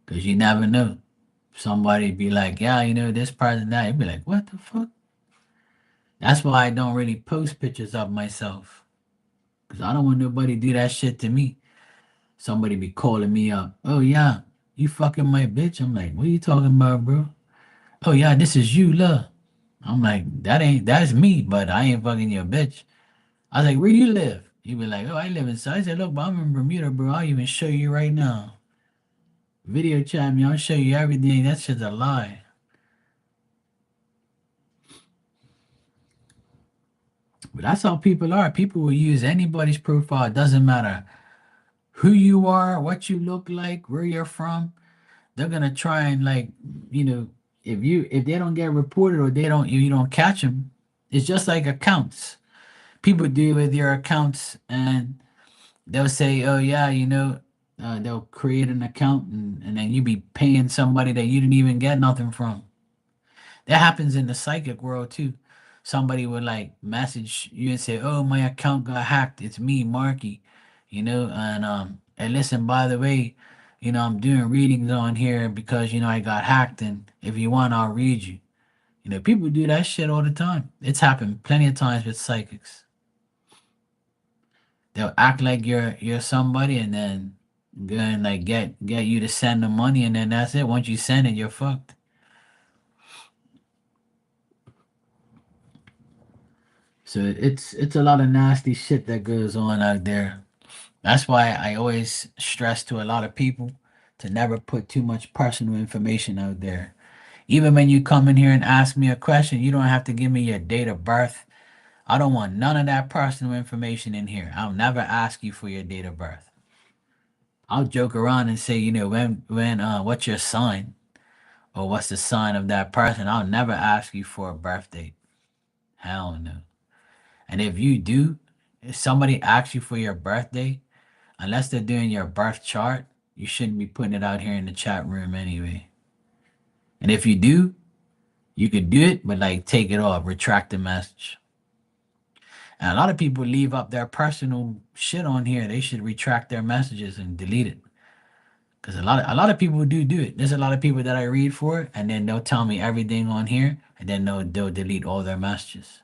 Because you never know. Somebody be like, yeah, this person, that. You be like, what the fuck? That's why I don't really post pictures of myself. Because I don't want nobody to do that shit to me. Somebody be calling me up. Oh, yeah, you fucking my bitch. I'm like, what are you talking about, bro? Oh, yeah, this is you, love. I'm like, that's me, but I ain't fucking your bitch. I was like, where you live? He be like, oh, I live inside. I said, look, but I'm in Bermuda, bro. I'll even show you right now. Video chat me. I'll show you everything. That shit's a lie. But that's how people are. People will use anybody's profile. It doesn't matter who you are, what you look like, where you're from. They're gonna try and you know, if they don't get reported or they don't you don't catch them, it's just like accounts. People do with your accounts and they'll say, oh yeah, they'll create an account and then you be paying somebody that you didn't even get nothing from. That happens in the psychic world too. Somebody would like message you and say, "Oh, my account got hacked. It's me, Marky." And listen, by the way, I'm doing readings on here because I got hacked, and if you want, I'll read you. People do that shit all the time. It's happened plenty of times with psychics. They'll act like you're somebody, and then go and like get you to send the money, and then that's it. Once you send it, you're fucked. So it's a lot of nasty shit that goes on out there. That's why I always stress to a lot of people to never put too much personal information out there. Even when you come in here and ask me a question, you don't have to give me your date of birth. I don't want none of that personal information in here. I'll never ask you for your date of birth. I'll joke around and say, what's your sign or what's the sign of that person. I'll never ask you for a birth date. Hell no. And if you do, if somebody asks you for your birthday, unless they're doing your birth chart, you shouldn't be putting it out here in the chat room anyway. And if you do, you could do it, but like take it off, retract the message. And a lot of people leave up their personal shit on here. They should retract their messages and delete it. Because a lot of people do it. There's a lot of people that I read for, and then they'll tell me everything on here, and then they'll delete all their messages.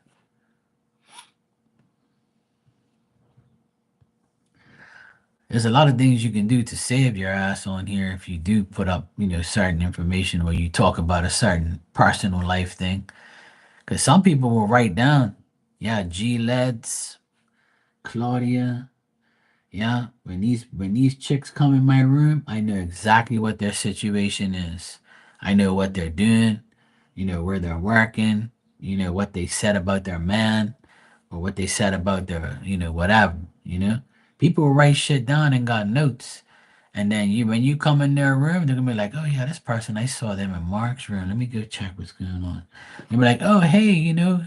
There's a lot of things you can do to save your ass on here if you do put up, certain information or you talk about a certain personal life thing. Because some people will write down, yeah, G Leds, Claudia, yeah, when these chicks come in my room, I know exactly what their situation is. I know what they're doing, where they're working, what they said about their man or what they said about their, whatever, People write shit down and got notes. And then when you come in their room, they're gonna be like, oh yeah, this person I saw them in Mark's room. Let me go check what's going on. You'll be like, oh hey,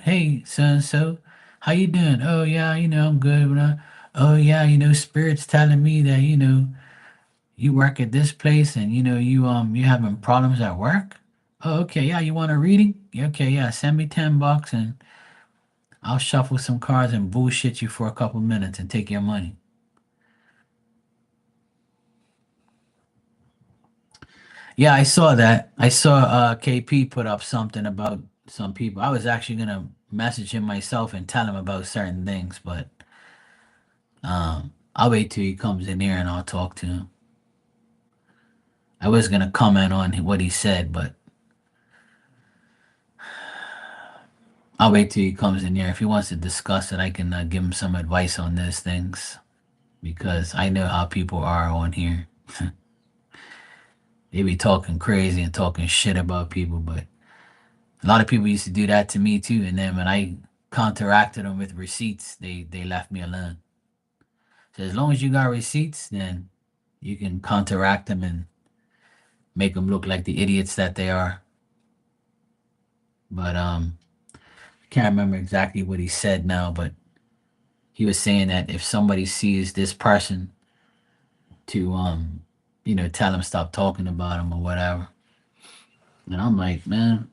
hey, so and so, how you doing? Oh yeah, I'm good. Oh yeah, spirits telling me that, you work at this place and you having problems at work. Oh, okay, yeah, you want a reading? Yeah, okay, yeah, send me $10 and I'll shuffle some cards and bullshit you for a couple minutes and take your money. Yeah, I saw that. I saw KP put up something about some people. I was actually gonna message him myself and tell him about certain things, but I'll wait till he comes in here and I'll talk to him. I was gonna comment on what he said, but I'll wait till he comes in here. If he wants to discuss it, I can give him some advice on those things because I know how people are on here. They be talking crazy and talking shit about people, but a lot of people used to do that to me too. And then when I counteracted them with receipts, they left me alone. So as long as you got receipts, then you can counteract them and make them look like the idiots that they are. But I can't remember exactly what he said now, but he was saying that if somebody sees this person to tell him stop talking about him or whatever. And I'm like, man,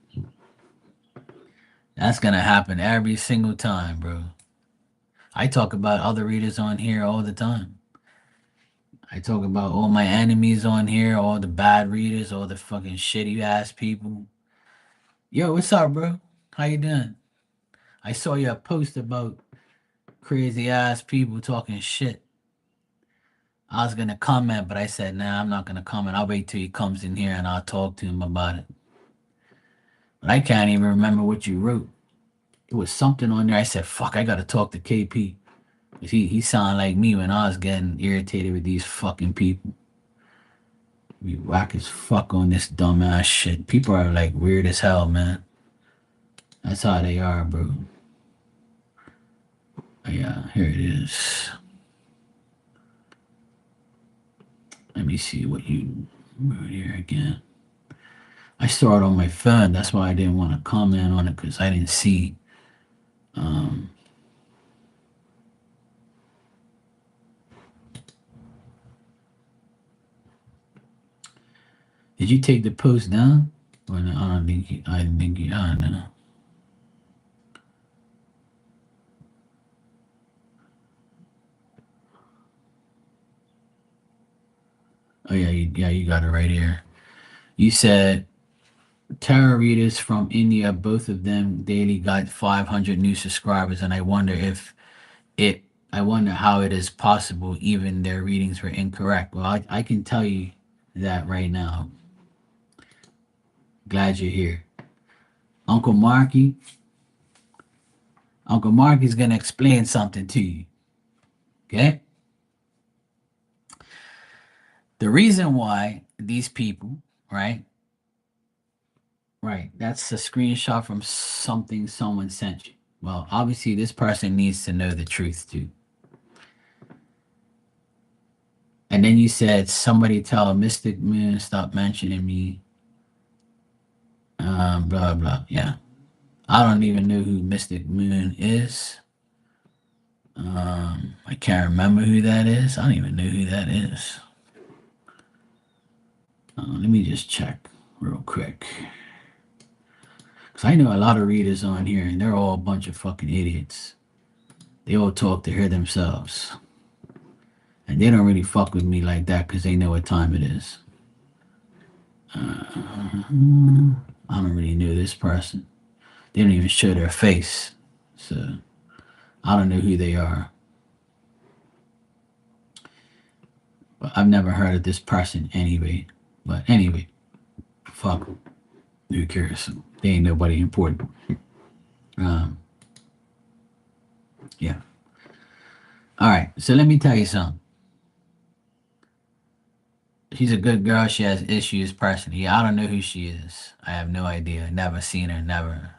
that's gonna happen every single time, bro. I talk about other readers on here all the time. I talk about all my enemies on here, all the bad readers, all the fucking shitty ass people. Yo, what's up, bro? How you doing? I saw your post about crazy ass people talking shit. I was gonna comment, but I said, nah, I'm not gonna comment. I'll wait till he comes in here and I'll talk to him about it. But I can't even remember what you wrote. It was something on there. I said, fuck, I gotta talk to KP. 'Cause he sounded like me when I was getting irritated with these fucking people. We whack as fuck on this dumbass shit. People are like weird as hell, man. That's how they are, bro. Yeah, here it is. Let me see what you wrote here again. I saw it on my phone. That's why I didn't want to comment on it because I didn't see. Um, did you take the post down? Or no, I don't think. I think. I don't know. Oh yeah, you got it right here. You said tarot readers from India, both of them daily got 500 new subscribers, and it. I wonder how it is possible even their readings were incorrect. Well, I can tell you that right now. Glad you're here, Uncle Marky. Uncle Mark is gonna explain something to you. Okay, the reason why these people, right, right, that's a screenshot from something someone sent you. Well, obviously, this person needs to know the truth too. And then you said somebody tell Mystic Moon stop mentioning me. Blah blah. Yeah, I don't even know who Mystic Moon is. I can't remember who that is. I don't even know who that is. Let me just check real quick. Because I know a lot of readers on here, and they're all a bunch of fucking idiots. They all talk to hear themselves. And they don't really fuck with me like that because they know what time it is. I don't really know this person. They don't even show their face. So I don't know who they are. But I've never heard of this person anyway. But anyway, fuck 'em. Who cares? They ain't nobody important. Um, yeah. All right. So let me tell you something. She's a good girl. She has issues personally. Yeah, I don't know who she is. I have no idea. Never seen her. Never.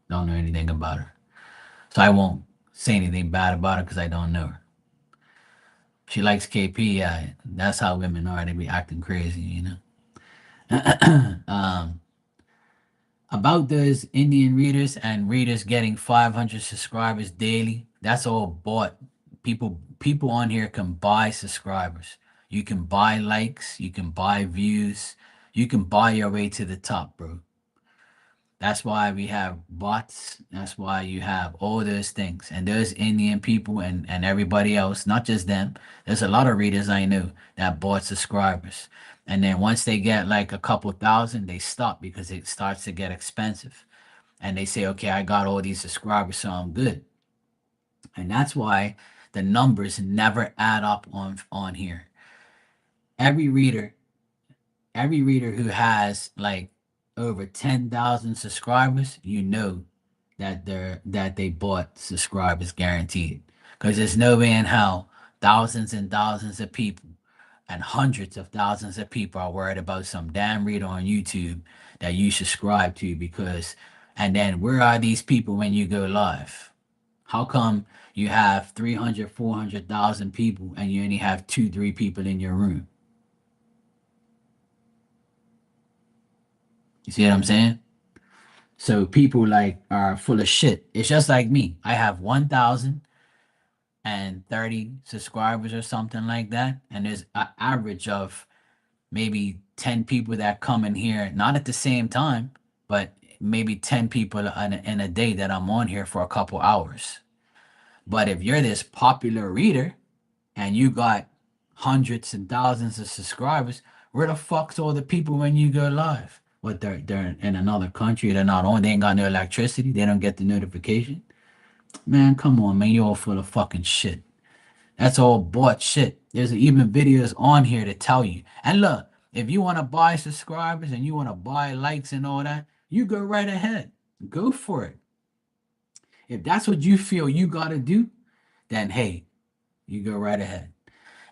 Don't know anything about her. So I won't say anything bad about her because I don't know her. She likes KP. Yeah, that's how women are. They be acting crazy, you know. About those Indian readers and readers getting 500 subscribers daily, that's all bought. People on here can buy subscribers. You can buy likes, you can buy views, you can buy your way to the top, bro. That's why we have bots. That's why you have all those things. And those Indian people and everybody else, not just them. There's a lot of readers I know that bought subscribers. And then once they get like a couple thousand, they stop because it starts to get expensive. And they say, okay, I got all these subscribers, so I'm good. And that's why the numbers never add up on here. Every reader, every reader who has like over 10,000 subscribers, you know that they bought subscribers guaranteed. Because there's no way in hell thousands and thousands of people and hundreds of thousands of people are worried about some damn reader on YouTube that you subscribe to because and then where are these people when you go live? How come you have 300, 400,000 people and you only have two, three people in your room? You see what I'm saying? So people like are full of shit. It's just like me. I have 1,030 subscribers or something like that, and there's an average of maybe 10 people that come in here, not at the same time, but maybe 10 people in a day that I'm on here for a couple hours. But if you're this popular reader and you got hundreds and thousands of subscribers, where the fuck's all the people when you go live? What they're in another country, they're not on, they ain't got no electricity, they don't get the notification. Man, come on, man, you all full of fucking shit. That's all bought shit. There's even videos on here to tell you. And look, if you want to buy subscribers and you want to buy likes and all that, you go right ahead. Go for it. If that's what you feel you gotta do, then hey, you go right ahead.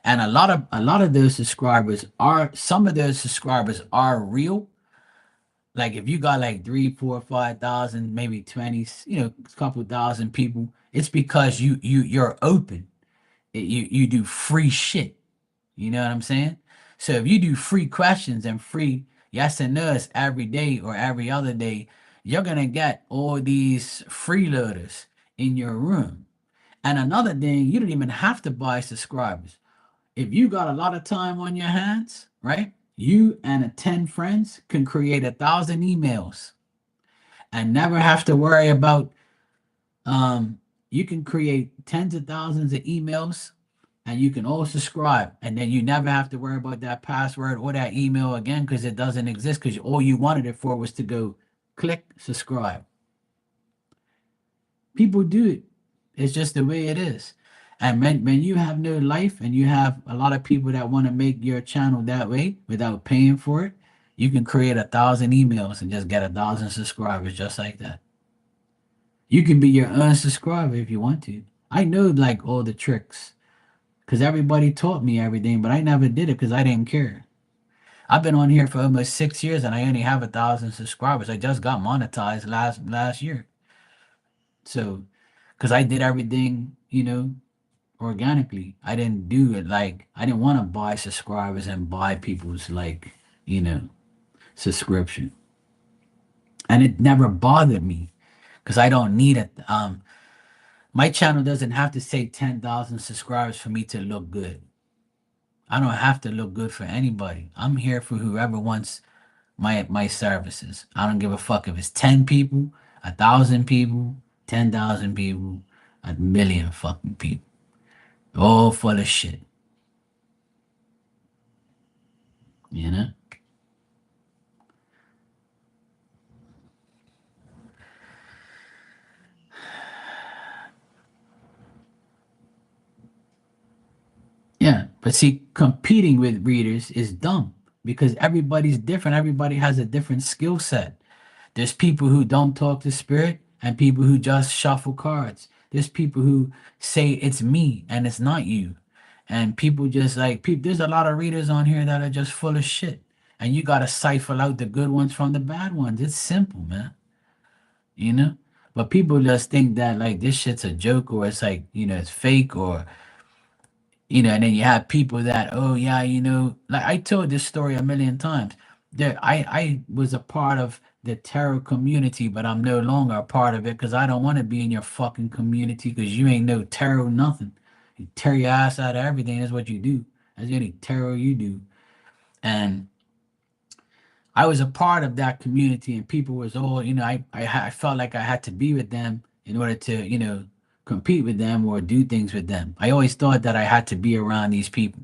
And a lot of those subscribers are some of those subscribers are real. Like if you got like three, four, 5,000, maybe 20, a couple thousand people, it's because you're open. You do free shit. You know what I'm saying? So if you do free questions and free yes and no's every day or every other day, you're gonna get all these freeloaders in your room. And another thing, you don't even have to buy subscribers. If you got a lot of time on your hands, right? You and 10 friends can create 1,000 emails and never have to worry about you can create tens of thousands of emails and you can all subscribe and then you never have to worry about that password or that email again because it doesn't exist because all you wanted it for was to go click subscribe. People do it. It's just the way it is. And when you have no life and you have a lot of people that want to make your channel that way without paying for it, you can create 1,000 emails and just get 1,000 subscribers just like that. You can be your own subscriber if you want to. I know like all the tricks because everybody taught me everything, but I never did it because I didn't care. I've been on here for almost 6 years and I only have 1,000 subscribers. I just got monetized last year. So, because I did everything, organically. I didn't do it like I didn't want to buy subscribers and buy people's like, you know, subscription. And it never bothered me because I don't need it. My channel doesn't have to say 10,000 subscribers for me to look good. I don't have to look good for anybody. I'm here for whoever wants my services. I don't give a fuck if it's 10 people, 1,000 people, 10,000 people, a million fucking people. All full of shit, you know? Yeah, but see, competing with readers is dumb because everybody's different. Everybody has a different skill set. There's people who don't talk to spirit and people who just shuffle cards. There's people who say it's me and it's not you. And people just like people there's a lot of readers on here that are just full of shit. And you gotta cipher out the good ones from the bad ones. It's simple, man. You know? But people just think that like this shit's a joke or it's like, it's fake or and then you have people that, oh yeah, like I told this story a million times. There, I was a part of the tarot community, but I'm no longer a part of it because I don't want to be in your fucking community because you ain't no tarot nothing. You tear your ass out of everything. That's what you do. That's the only tarot you do. And I was a part of that community, and people was all, I felt like I had to be with them in order to, compete with them or do things with them. I always thought that I had to be around these people.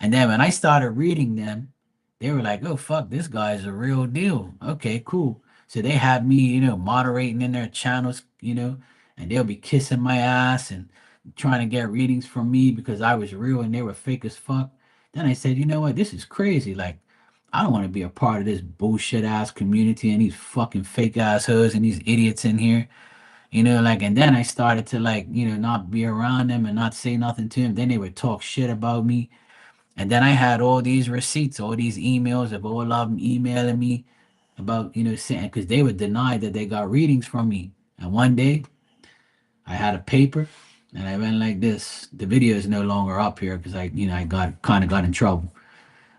And then when I started reading them, they were like, "Oh fuck, this guy's a real deal." Okay, cool. So they had me, moderating in their channels, and they'll be kissing my ass and trying to get readings from me because I was real and they were fake as fuck. Then I said, you know what, this is crazy. Like, I don't want to be a part of this bullshit ass community and these fucking fake assholes and these idiots in here. Like, and then I started to, like, not be around them and not say nothing to them. Then they would talk shit about me, and then I had all these receipts, all these emails of all of them emailing me about, saying, because they would deny that they got readings from me. And one day I had a paper and I went like this. The video is no longer up here because I got in trouble.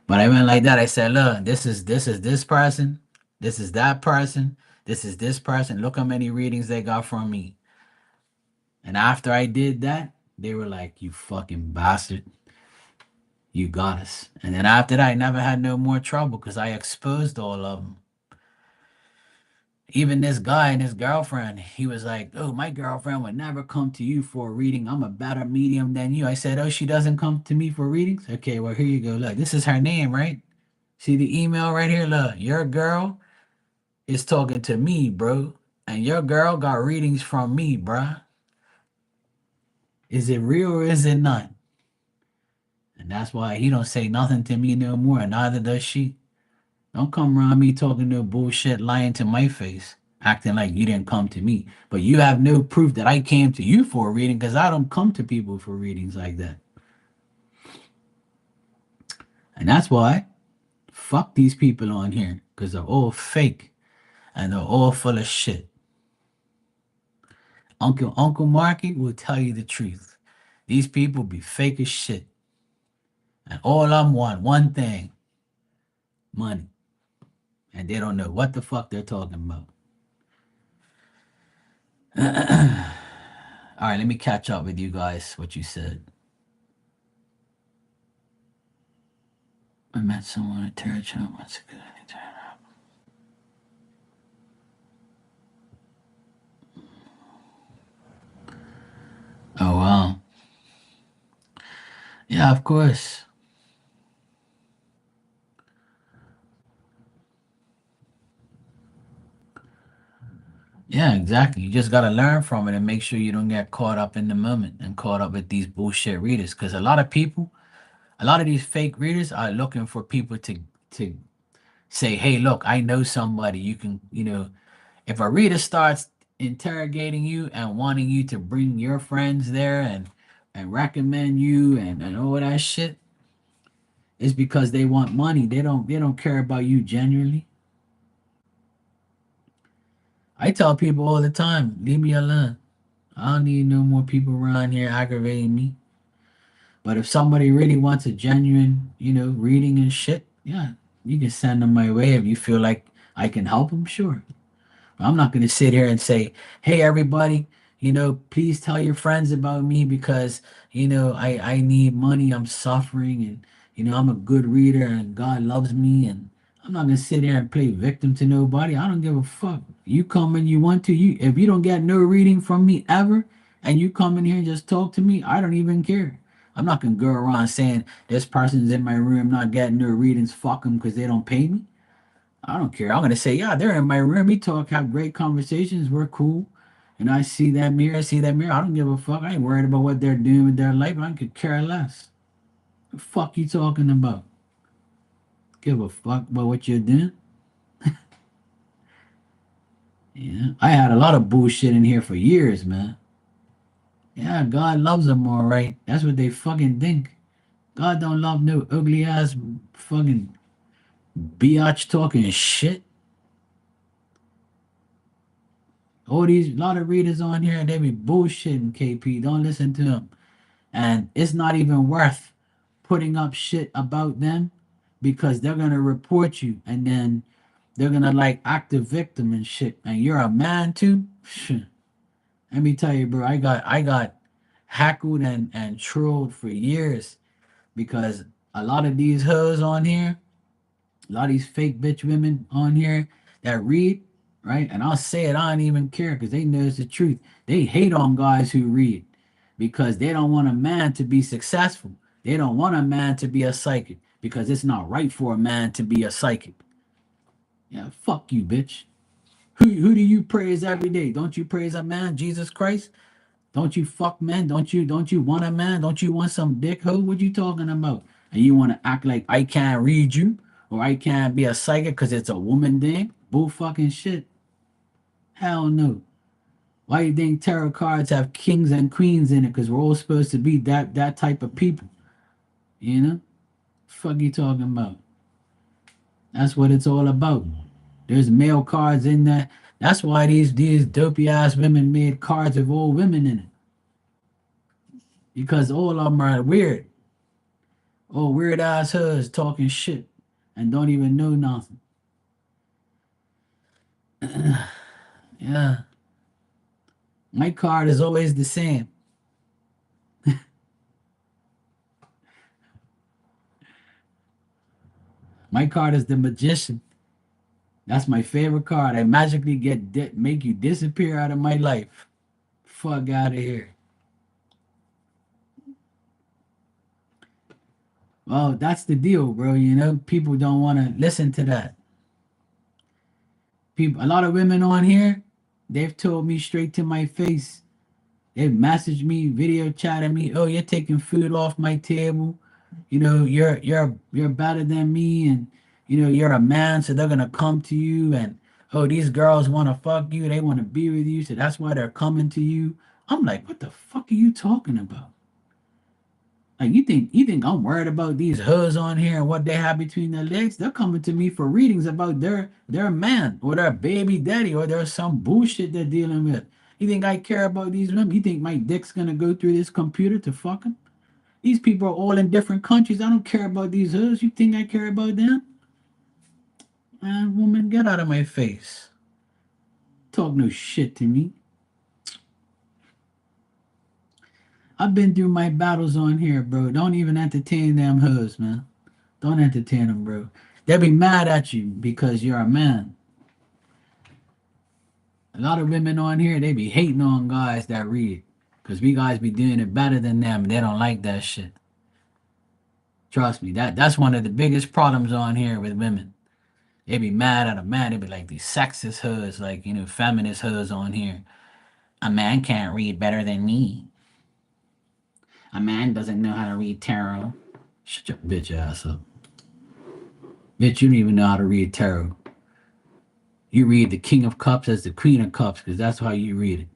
But I went like that. I said, look, this is this person, this is that person, this is this person. Look how many readings they got from me. And after I did that, they were like, you fucking bastard. You got us. And then after that, I never had no more trouble because I exposed all of them. Even this guy and his girlfriend, he was like, "Oh, my girlfriend would never come to you for a reading. I'm a better medium than you." I said, "Oh, she doesn't come to me for readings? Okay, well, here you go. Look, this is her name, right? See the email right here? Look, your girl is talking to me, bro. And your girl got readings from me, bruh. Is it real or is it not?" And that's why he don't say nothing to me no more, and neither does she. Don't come around me talking no bullshit, lying to my face, acting like you didn't come to me. But you have no proof that I came to you for a reading because I don't come to people for readings like that. And that's why, fuck these people on here because they're all fake and they're all full of shit. Uncle Marky will tell you the truth. These people be fake as shit. And all of them want one thing: money. And they don't know what the fuck they're talking about. All right, let me catch up with you guys, what you said. I met someone at Terra Channel once ago. Oh, wow. Yeah, of course. Yeah, exactly. You just got to learn from it and make sure you don't get caught up in the moment and caught up with these bullshit readers. Because a lot of people, a lot of these fake readers are looking for people to say, "Hey, look, I know somebody. You can, if a reader starts interrogating you and wanting you to bring your friends there and recommend you and all that shit, it's because they want money. They don't care about you genuinely. I tell people all the time, leave me alone. I don't need no more people around here aggravating me. But if somebody really wants a genuine, reading and shit, yeah, you can send them my way if you feel like I can help them, sure. I'm not going to sit here and say, "Hey, everybody, please tell your friends about me because, I need money. I'm suffering and, I'm a good reader and God loves me." And I'm not going to sit here and play victim to nobody. I don't give a fuck. You come when you want to. If you don't get no reading from me ever and you come in here and just talk to me, I don't even care. I'm not going to go around saying this person's in my room not getting no readings. Fuck them because they don't pay me. I don't care. I'm gonna say, yeah, they're in my room. We talk, have great conversations. We're cool. And I see that mirror, see that mirror. I don't give a fuck. I ain't worried about what they're doing with their life. I could care less. The fuck you talking about? Give a fuck about what you're doing? Yeah. I had a lot of bullshit in here for years, man. Yeah, God loves them all right. That's what they fucking think. God don't love no ugly ass fucking biatch talking shit. All these lot of readers on here, they be bullshitting KP. Don't listen to them. And it's not even worth putting up shit about them because they're gonna report you and then they're gonna like act a victim and shit. And you're a man too. Let me tell you, bro. I got hackled and trolled for years because a lot of these hoes on here A lot of these fake bitch women on here that read, right? And I'll say it, I don't even care because they know it's the truth. They hate on guys who read because they don't want a man to be successful. They don't want a man to be a psychic because it's not right for a man to be a psychic. Yeah, fuck you, bitch. Who do you praise every day? Don't you praise a man, Jesus Christ? Don't you fuck man? Don't you want a man? Don't you want some dick hoe? What you talking about? And you want to act like I can't read you or I can't be a psychic because it's a woman thing? Bull fucking shit. Hell no. Why you think tarot cards have kings and queens in it? Because we're all supposed to be that type of people. You know? Fuck you talking about? That's what it's all about. There's male cards in that. That's why these dopey ass women made cards with all women in it. Because all of them are weird. Oh, weird ass hoods talking shit and don't even know nothing. Yeah. My card is always the same. My card is the magician. That's my favorite card. I magically make you disappear out of my life. Fuck out of here. Well, that's the deal, bro. You know, people don't want to listen to that. People, a lot of women on here, they've told me straight to my face. They've messaged me, video chatted me. Oh, you're taking food off my table. You know, you're better than me, and you know you're a man, so they're gonna come to you. And oh, these girls want to fuck you. They want to be with you, so that's why they're coming to you. I'm like, what the fuck are you talking about? Like you think I'm worried about these hoes on here and what they have between their legs? They're coming to me for readings about their man or their baby daddy or there's some bullshit they're dealing with. You think I care about these women? You think my dick's gonna go through this computer to fuck them? These people are all in different countries. I don't care about these hoes. You think I care about them? Man, woman, get out of my face. Talk no shit to me. I've been through my battles on here, bro. Don't even entertain them hoes, man. Don't entertain them, bro. They'll be mad at you because you're a man. A lot of women on here, they be hating on guys that read. Because we guys be doing it better than them. And they don't like that shit. Trust me, that's one of the biggest problems on here with women. They be mad at a man. They be like these sexist hoods, like, you know, feminist hoods on here. A man can't read better than me. A man doesn't know how to read tarot. Shut your bitch ass up. Bitch, you don't even know how to read tarot. You read the King of Cups as the Queen of Cups because that's how you read it.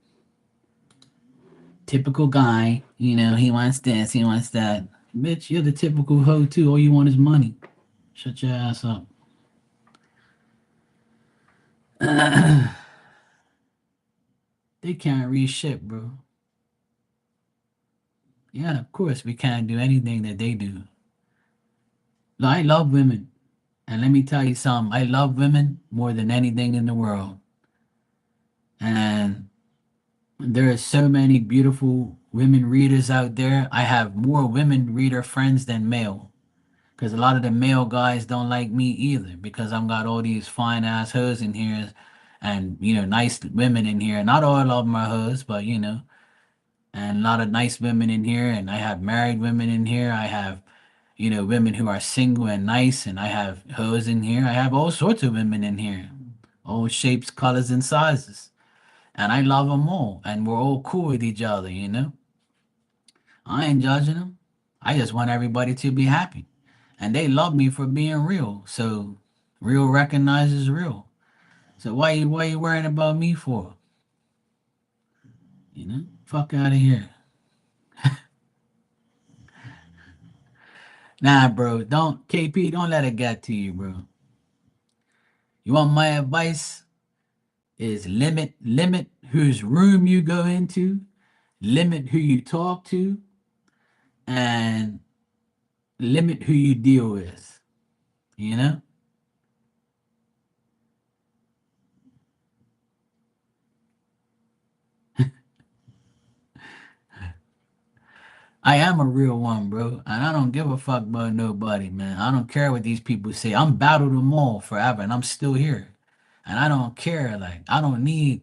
Typical guy, you know, he wants this, he wants that. Bitch, you're the typical hoe too. All you want is money. Shut your ass up. They can't read shit, bro. Yeah, of course we can't do anything that they do. No, I love women. And let me tell you something. I love women more than anything in the world. And there are so many beautiful women readers out there. I have more women reader friends than male. Because a lot of the male guys don't like me either. Because I've got all these fine ass hoes in here and, you know, nice women in here. Not all of them are hoes, but, you know, and a lot of nice women in here. And I have married women in here. I have, you know, women who are single and nice. And I have hoes in here. I have all sorts of women in here, all shapes, colors, and sizes. And I love them all. And we're all cool with each other, you know? I ain't judging them. I just want everybody to be happy. And they love me for being real. So real recognizes real. So why you worrying about me for? You know? Fuck out of here. Nah, bro. Don't KP, don't let it get to you, bro. You want my advice? Is limit whose room you go into, limit who you talk to, and limit who you deal with. You know? I am a real one, bro. And I don't give a fuck about nobody, man. I don't care what these people say. I'm battled them all forever and I'm still here. And I don't care. Like, I don't need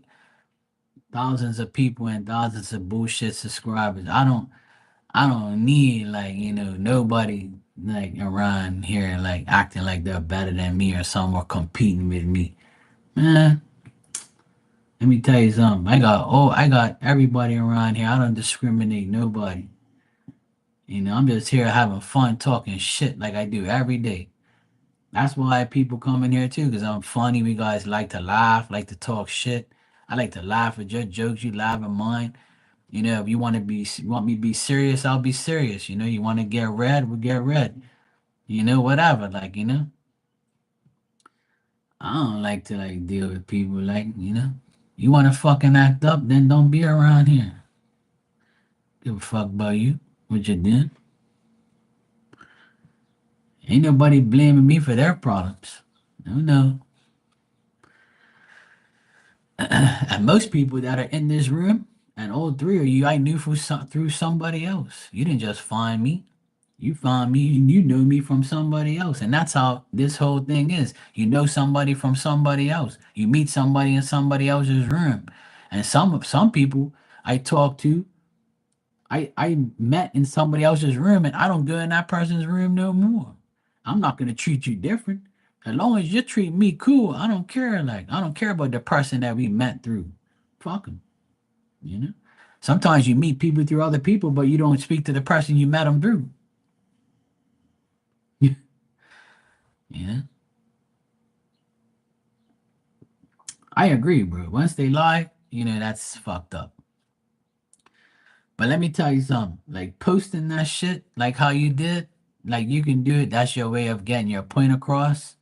thousands of people and thousands of bullshit subscribers. I don't need like, nobody like around here like acting like they're better than me or someone competing with me. Man, let me tell you something. I got everybody around here. I don't discriminate nobody. I'm just here having fun talking shit like I do every day. That's why people come in here too, because I'm funny. We guys like to laugh, like to talk shit. I like to laugh at your jokes, you laugh at mine. If you want me to be serious, I'll be serious. You want to get red, we'll get red. Whatever. Like, I don't like to like deal with people like, you want to fucking act up, then don't be around here. Give a fuck about you, what you doing. Ain't nobody blaming me for their problems. No, no. And most people that are in this room, and all three of you, I knew through somebody else. You didn't just find me. You found me and you know me from somebody else. And that's how this whole thing is. You know somebody from somebody else. You meet somebody in somebody else's room. And some people I talk to, I met in somebody else's room and I don't go in that person's room no more. I'm not gonna treat you different. As long as you treat me cool, I don't care. Like I don't care about the person that we met through. Fuck 'em, you know. Sometimes you meet people through other people, but you don't speak to the person you met them through. Yeah, I agree, bro. Once they lie, that's fucked up. But let me tell you something. Like posting that shit, like how you did, like you can do it. That's your way of getting your point across.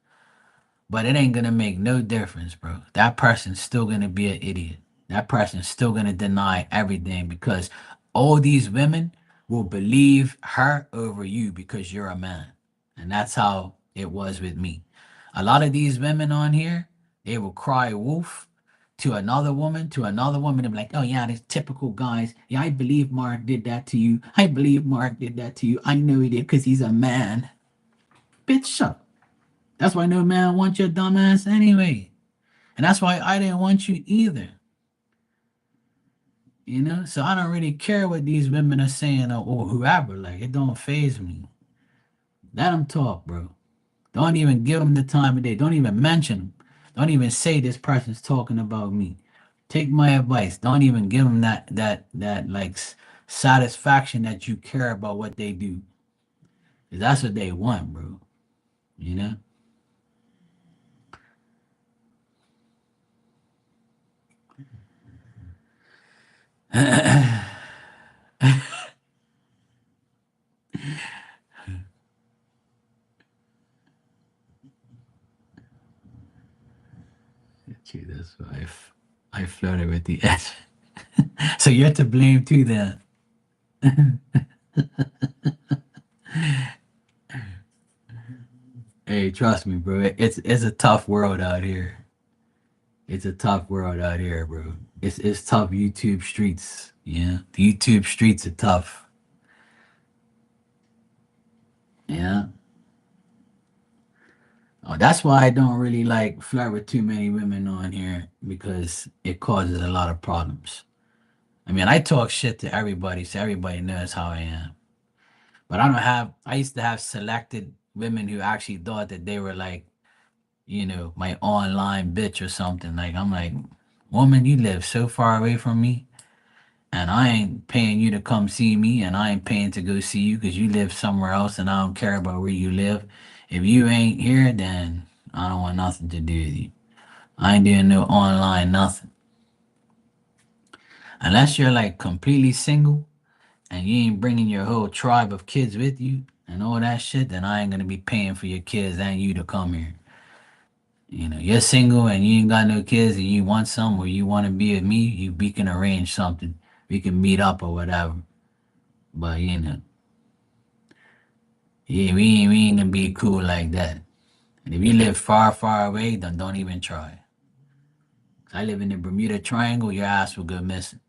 But it ain't gonna make no difference, bro. That person's still gonna be an idiot. That person's still gonna deny everything because all these women will believe her over you because you're a man. And that's how it was with me. A lot of these women on here, they will cry wolf to another woman, and be like, oh yeah, these typical guys. Yeah, I believe Mark did that to you. I believe Mark did that to you. I know he did because he's a man. Bitch, shut up. That's why no man wants your dumb ass anyway. And that's why I didn't want you either. So I don't really care what these women are saying or whoever. Like, it don't phase me. Let them talk, bro. Don't even give them the time of day. Don't even mention them. Don't even say this person's talking about me. Take my advice. Don't even give them that like satisfaction that you care about what they do. 'Cause that's what they want, bro. You know? Gee, that's why I flirted with the edge. So you're to blame too, then. Hey, trust me, bro. It's a tough world out here. It's a tough world out here, bro. It's tough YouTube streets. Yeah, the YouTube streets are tough. Yeah. Oh, that's why I don't really like flirt with too many women on here because it causes a lot of problems. I mean, I talk shit to everybody, so everybody knows how I am. But I don't have. I used to have selected women who actually thought that they were like, my online bitch or something. Like I'm like, woman, you live so far away from me, and I ain't paying you to come see me, and I ain't paying to go see you because you live somewhere else, and I don't care about where you live. If you ain't here, then I don't want nothing to do with you. I ain't doing no online nothing unless you're like completely single and you ain't bringing your whole tribe of kids with you and all that shit. Then I ain't gonna be paying for your kids and you to come here. You're single and you ain't got no kids and you want some or you want to be with me, we can arrange something. We can meet up or whatever. But yeah, we ain't gonna be cool like that. And if you live far, far away, then don't even try. I live in the Bermuda Triangle, your ass will go missing.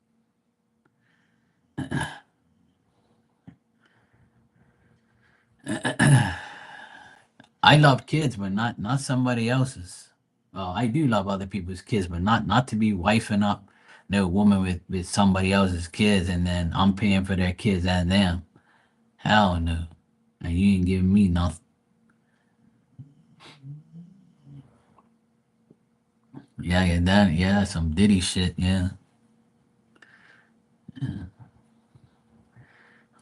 I love kids, but not somebody else's. Well, I do love other people's kids, but not to be wifing up no woman with somebody else's kids, and then I'm paying for their kids and them. Hell no. And you ain't giving me nothing. Yeah, yeah, that, yeah, some Diddy shit. Yeah,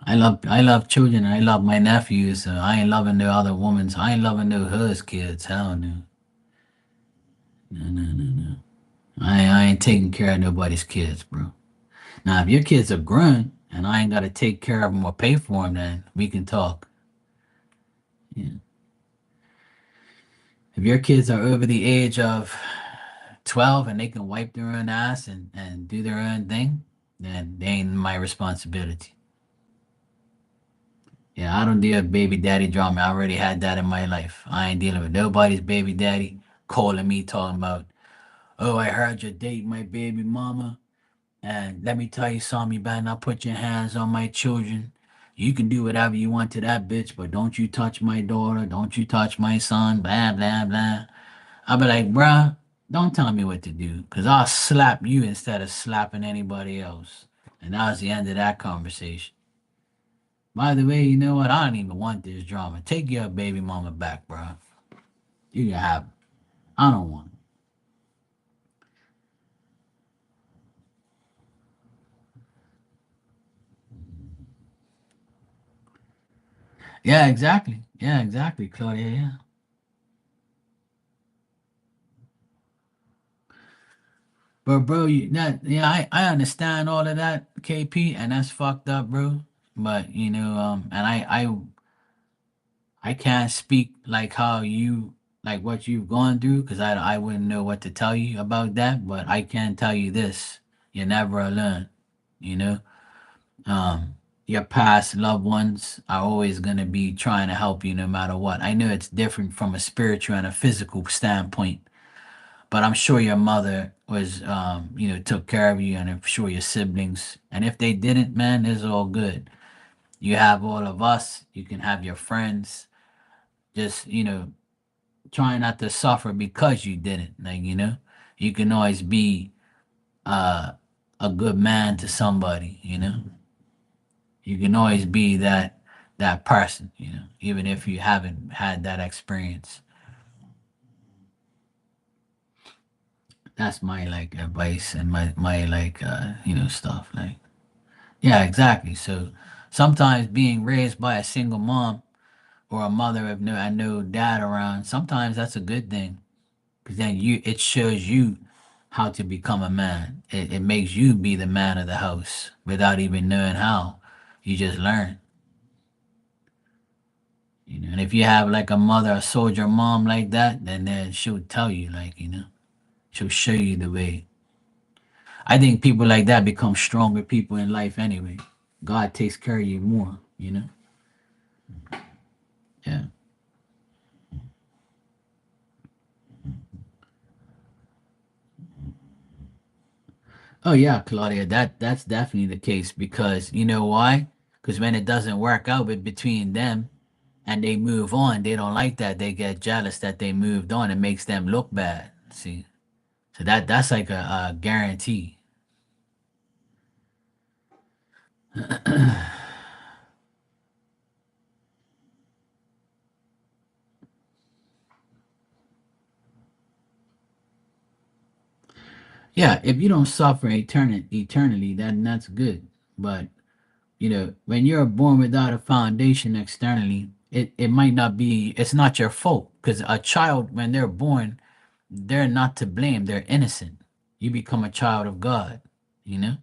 I love children. I love my nephews. So I ain't loving no other woman's. I ain't loving no hers kids. Hell no. No, no, no, no. I ain't taking care of nobody's kids, bro. Now, if your kids are grown and I ain't got to take care of them or pay for them, then we can talk. Yeah. If your kids are over the age of 12 and they can wipe their own ass and do their own thing, then they ain't my responsibility. Yeah, I don't deal with baby daddy drama. I already had that in my life. I ain't dealing with nobody's baby daddy calling me talking about, oh, I heard you're dating my baby mama. And let me tell you something, you better not put your hands on my children. You can do whatever you want to that bitch, but don't you touch my daughter. Don't you touch my son. Blah, blah, blah. I'll be like, bruh, don't tell me what to do, because I'll slap you instead of slapping anybody else. And that was the end of that conversation. By the way, you know what? I don't even want this drama. Take your baby mama back, bruh. You can have it. I don't want it. Yeah, exactly. Yeah, exactly, Claudia. Yeah. But bro, yeah, I understand all of that, KP, and that's fucked up, bro. But and I can't speak like how you like what you've gone through, because I wouldn't know what to tell you about that. But I can tell you this: you're never alone. You know, um, your past loved ones are always gonna be trying to help you no matter what. I know it's different from a spiritual and a physical standpoint, but I'm sure your mother was, took care of you, and I'm sure your siblings. And if they didn't, man, it's all good. You have all of us. You can have your friends. Just, try not to suffer because you didn't. Like, you can always be uh, a good man to somebody. You can always be that person. Even if you haven't had that experience. That's my like advice and my like stuff like. Yeah, exactly. So sometimes being raised by a single mom or a mother with no dad around, sometimes that's a good thing, because then it shows you how to become a man. It makes you be the man of the house without even knowing how. You just learn. And if you have like a mother, a soldier mom like that, then she'll tell you, like, she'll show you the way. I think people like that become stronger people in life anyway. God takes care of you more. Yeah. Oh yeah, Claudia, that's definitely the case, because you know why? Because when it doesn't work out between them and they move on, they don't like that. They get jealous that they moved on. It makes them look bad. See, so that's like a guarantee. Yeah, if you don't suffer eternally, then that's good. But when you're born without a foundation externally, it might not be. It's not your fault, because a child, when they're born, they're not to blame. They're innocent. You become a child of God, you know?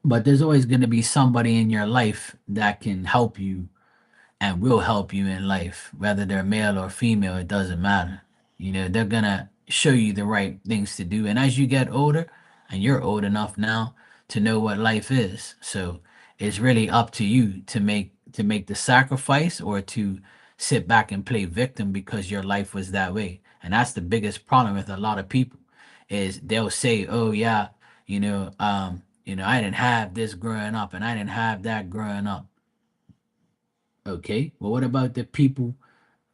But there's always going to be somebody in your life that can help you and will help you in life, whether they're male or female, it doesn't matter. They're gonna show you the right things to do. And as you get older, and you're old enough now to know what life is, so it's really up to you to make the sacrifice, or to sit back and play victim because your life was that way. And that's the biggest problem with a lot of people, is they'll say, "Oh yeah." I didn't have this growing up and I didn't have that growing up. Okay, well, what about the people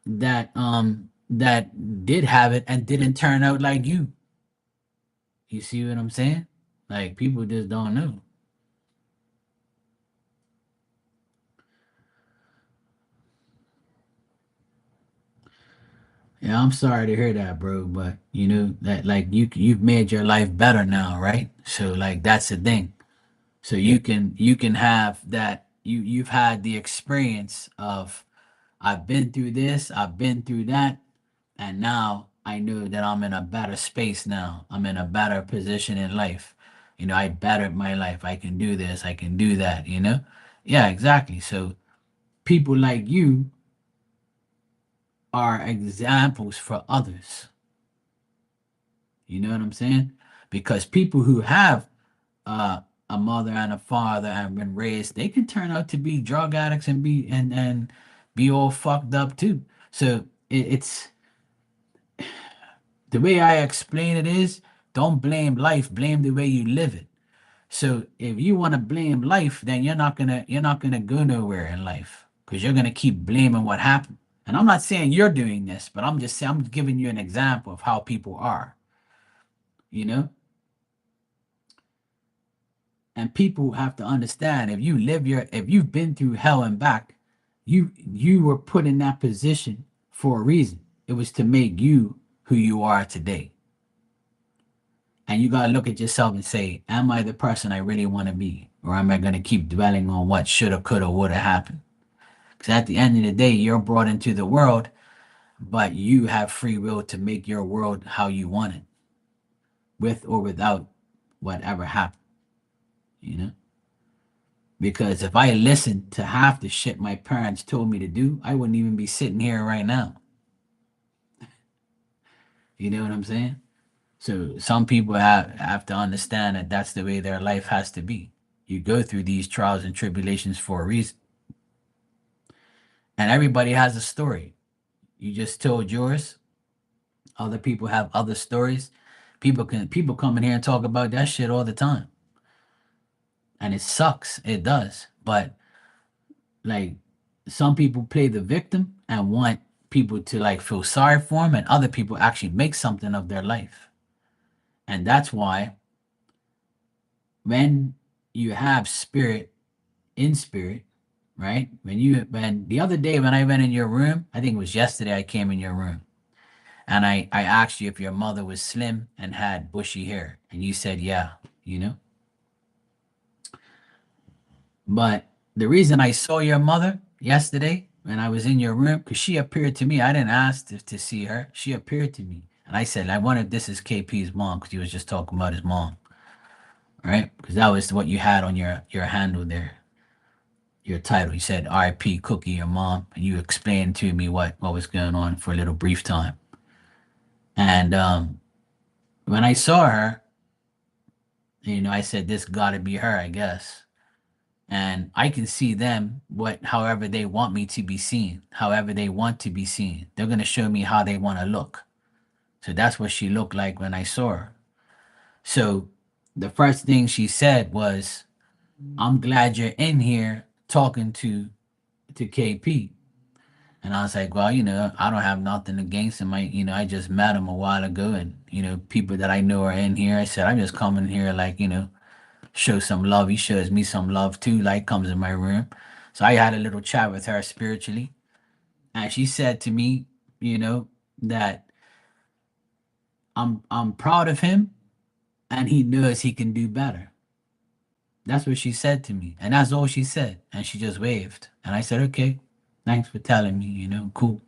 that did have it and didn't turn out like you? You see what I'm saying? Like, people just don't know. Yeah, I'm sorry to hear that, bro, but you know that, like, you've made your life better now, right? So, like, that's the thing. So you can have that. You've had the experience of, I've been through this, I've been through that, and now I know that I'm in a better space now. I'm in a better position in life. I bettered my life. I can do this, I can do that. Yeah, exactly. So people like you are examples for others. You know what I'm saying? Because people who have uh, a mother and a father and been raised, they can turn out to be drug addicts and be all fucked up too. So it's the way I explain it is, don't blame life, blame the way you live it. So if you want to blame life, then you're not gonna go nowhere in life because you're gonna keep blaming what happened. And I'm not saying you're doing this, but I'm just saying, I'm giving you an example of how people are. You know, and people have to understand, if you've been through hell and back, you were put in that position for a reason. It was to make you who you are today. And you got to look at yourself and say, am I the person I really want to be, or am I going to keep dwelling on what shoulda, coulda, woulda happened? Because at the end of the day, you're brought into the world, but you have free will to make your world how you want it, with or without whatever happened. you know Because if I listened to half the shit my parents told me to do, I wouldn't even be sitting here right now. You know what I'm saying? So some people have to understand that that's the way their life has to be. You go through these trials and tribulations for a reason. And everybody has a story. You just told yours. Other people have other stories. People come in here and talk about that shit all the time. And it sucks. It does. But, like, some people play the victim and want people to, like, feel sorry for them, and other people actually make something of their life. And that's why when you have spirit in spirit, right? When the other day when I went in your room, I think it was yesterday, I came in your room and I asked you if your mother was slim and had bushy hair, and you said yeah, you know. But the reason I saw your mother yesterday when I was in your room, because she appeared to me. I didn't ask to see her. She appeared to me. And I said, I wonder if this is KP's mom, because he was just talking about his mom, right? Because that was what you had on your handle there, your title. You said RIP Cookie, your mom. And you explained to me what was going on for a little brief time. And when I saw her, I said, this got to be her, I guess. And I can see them however they want me to be seen, however they want to be seen. They're gonna show me how they want to look. So that's what she looked like when I saw her. So the first thing she said was, "I'm glad you're in here talking to KP." And I was like, well, I don't have nothing against him. I just met him a while ago, and people that I know are in here. I said, I'm just coming here, like, show some love. He shows me some love too. Like, comes in my room. So I had a little chat with her spiritually, and she said to me, that I'm proud of him, and he knows he can do better. That's what she said to me, and that's all she said. And she just waved, and I said, okay, thanks for telling me. Cool.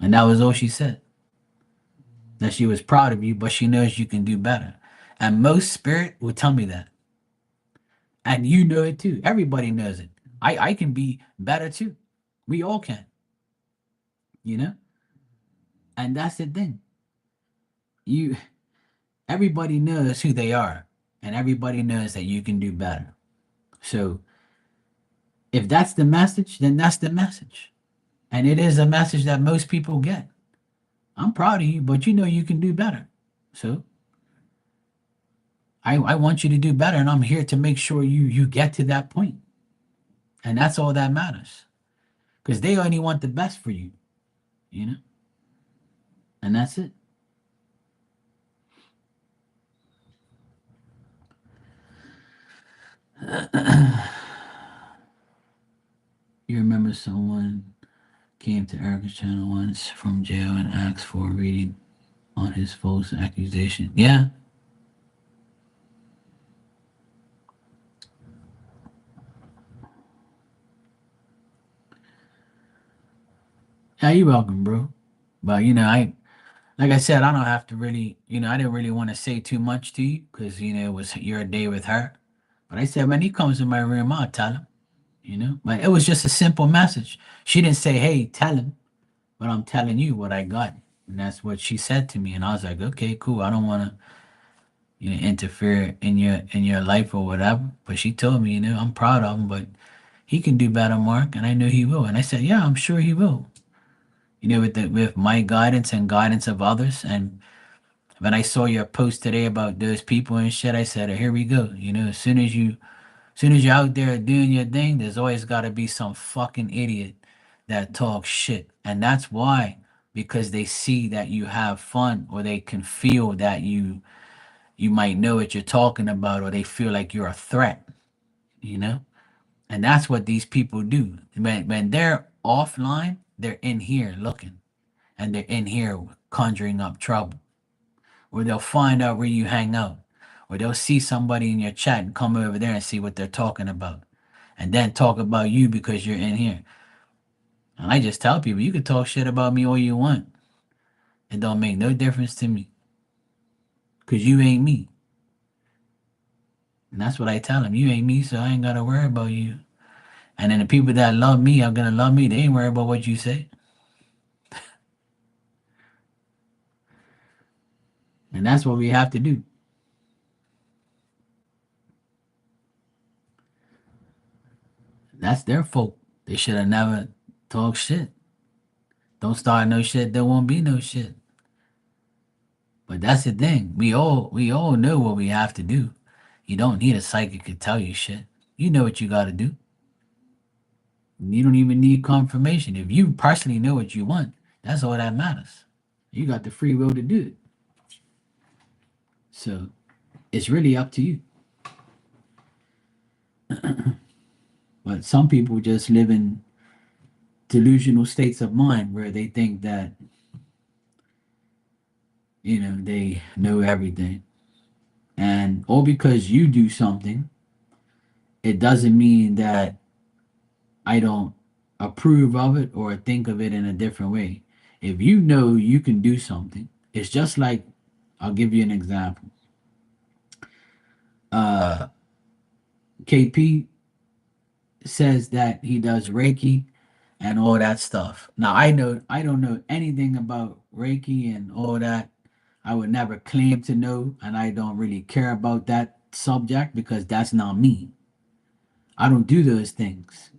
And that was all she said. That she was proud of you, but she knows you can do better. And most spirit will tell me that. And you know it too. Everybody knows it. I can be better too. We all can, you know? And that's the thing. You Everybody knows who they are, and everybody knows that you can do better. So if that's the message, then that's the message. And it is a message that most people get. I'm proud of you, but you know you can do better. So I want you to do better, and I'm here to make sure you get to that point. And that's all that matters. Because they only want the best for you, you know? And that's it. You remember someone came to Erica's channel once from jail and asked for a reading on his false accusation. Yeah. Yeah, you're welcome, bro. But I like I said, I don't have to really, I didn't really want to say too much to you because it was your day with her. But I said when he comes in my room, I'll tell him. But it was just a simple message. She didn't say, "Hey, tell him," but I'm telling you what I got, and that's what she said to me. And I was like, "Okay, cool. I don't want to, interfere in your life or whatever." But she told me, I'm proud of him, but he can do better, Mark, and I know he will. And I said, "Yeah, I'm sure he will." With my guidance and guidance of others. And when I saw your post today about those people and shit, I said, "Here we go." As soon as you're out there doing your thing, there's always got to be some fucking idiot that talks shit. And that's why, because they see that you have fun, or they can feel that you might know what you're talking about, or they feel like you're a threat, you know? And that's what these people do. When they're offline, they're in here looking, and they're in here conjuring up trouble, or they'll find out where you hang out, or they'll see somebody in your chat and come over there and see what they're talking about, and then talk about you because you're in here. And I just tell people, you can talk shit about me all you want. It don't make no difference to me, because you ain't me. And that's what I tell them. You ain't me, so I ain't got to worry about you. And then the people that love me are going to love me. They ain't worried about what you say. And that's what we have to do. That's their fault. They should have never talked shit. Don't start no shit, there won't be no shit. But that's the thing. We all know what we have to do. You don't need a psychic to tell you shit. You know what you got to do. You don't even need confirmation. If you personally know what you want, that's all that matters. You got the free will to do it. So it's really up to you. But some people just live in delusional states of mind where they think that, they know everything. And all because you do something, it doesn't mean that I don't approve of it or think of it in a different way. If you know you can do something, it's just like, I'll give you an example. Uh, KP says that he does Reiki and all that stuff. Now I don't know anything about Reiki and all that. I would never claim to know, and I don't really care about that subject because that's not me. I don't do those things.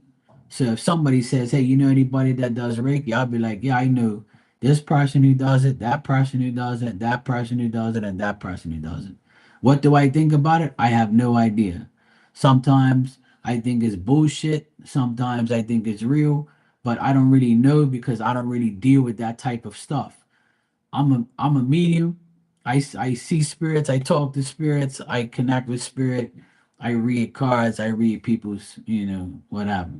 So if somebody says, "Hey, you know anybody that does Reiki?" I'll be like, "Yeah, I know this person who does it, that person who does it, that person who does it, and that person who does it." What do I think about it? I have no idea. Sometimes I think it's bullshit. Sometimes I think it's real, but I don't really know because I don't really deal with that type of stuff. I'm a medium. I see spirits. I talk to spirits. I connect with spirit. I read cards. I read people's, whatever.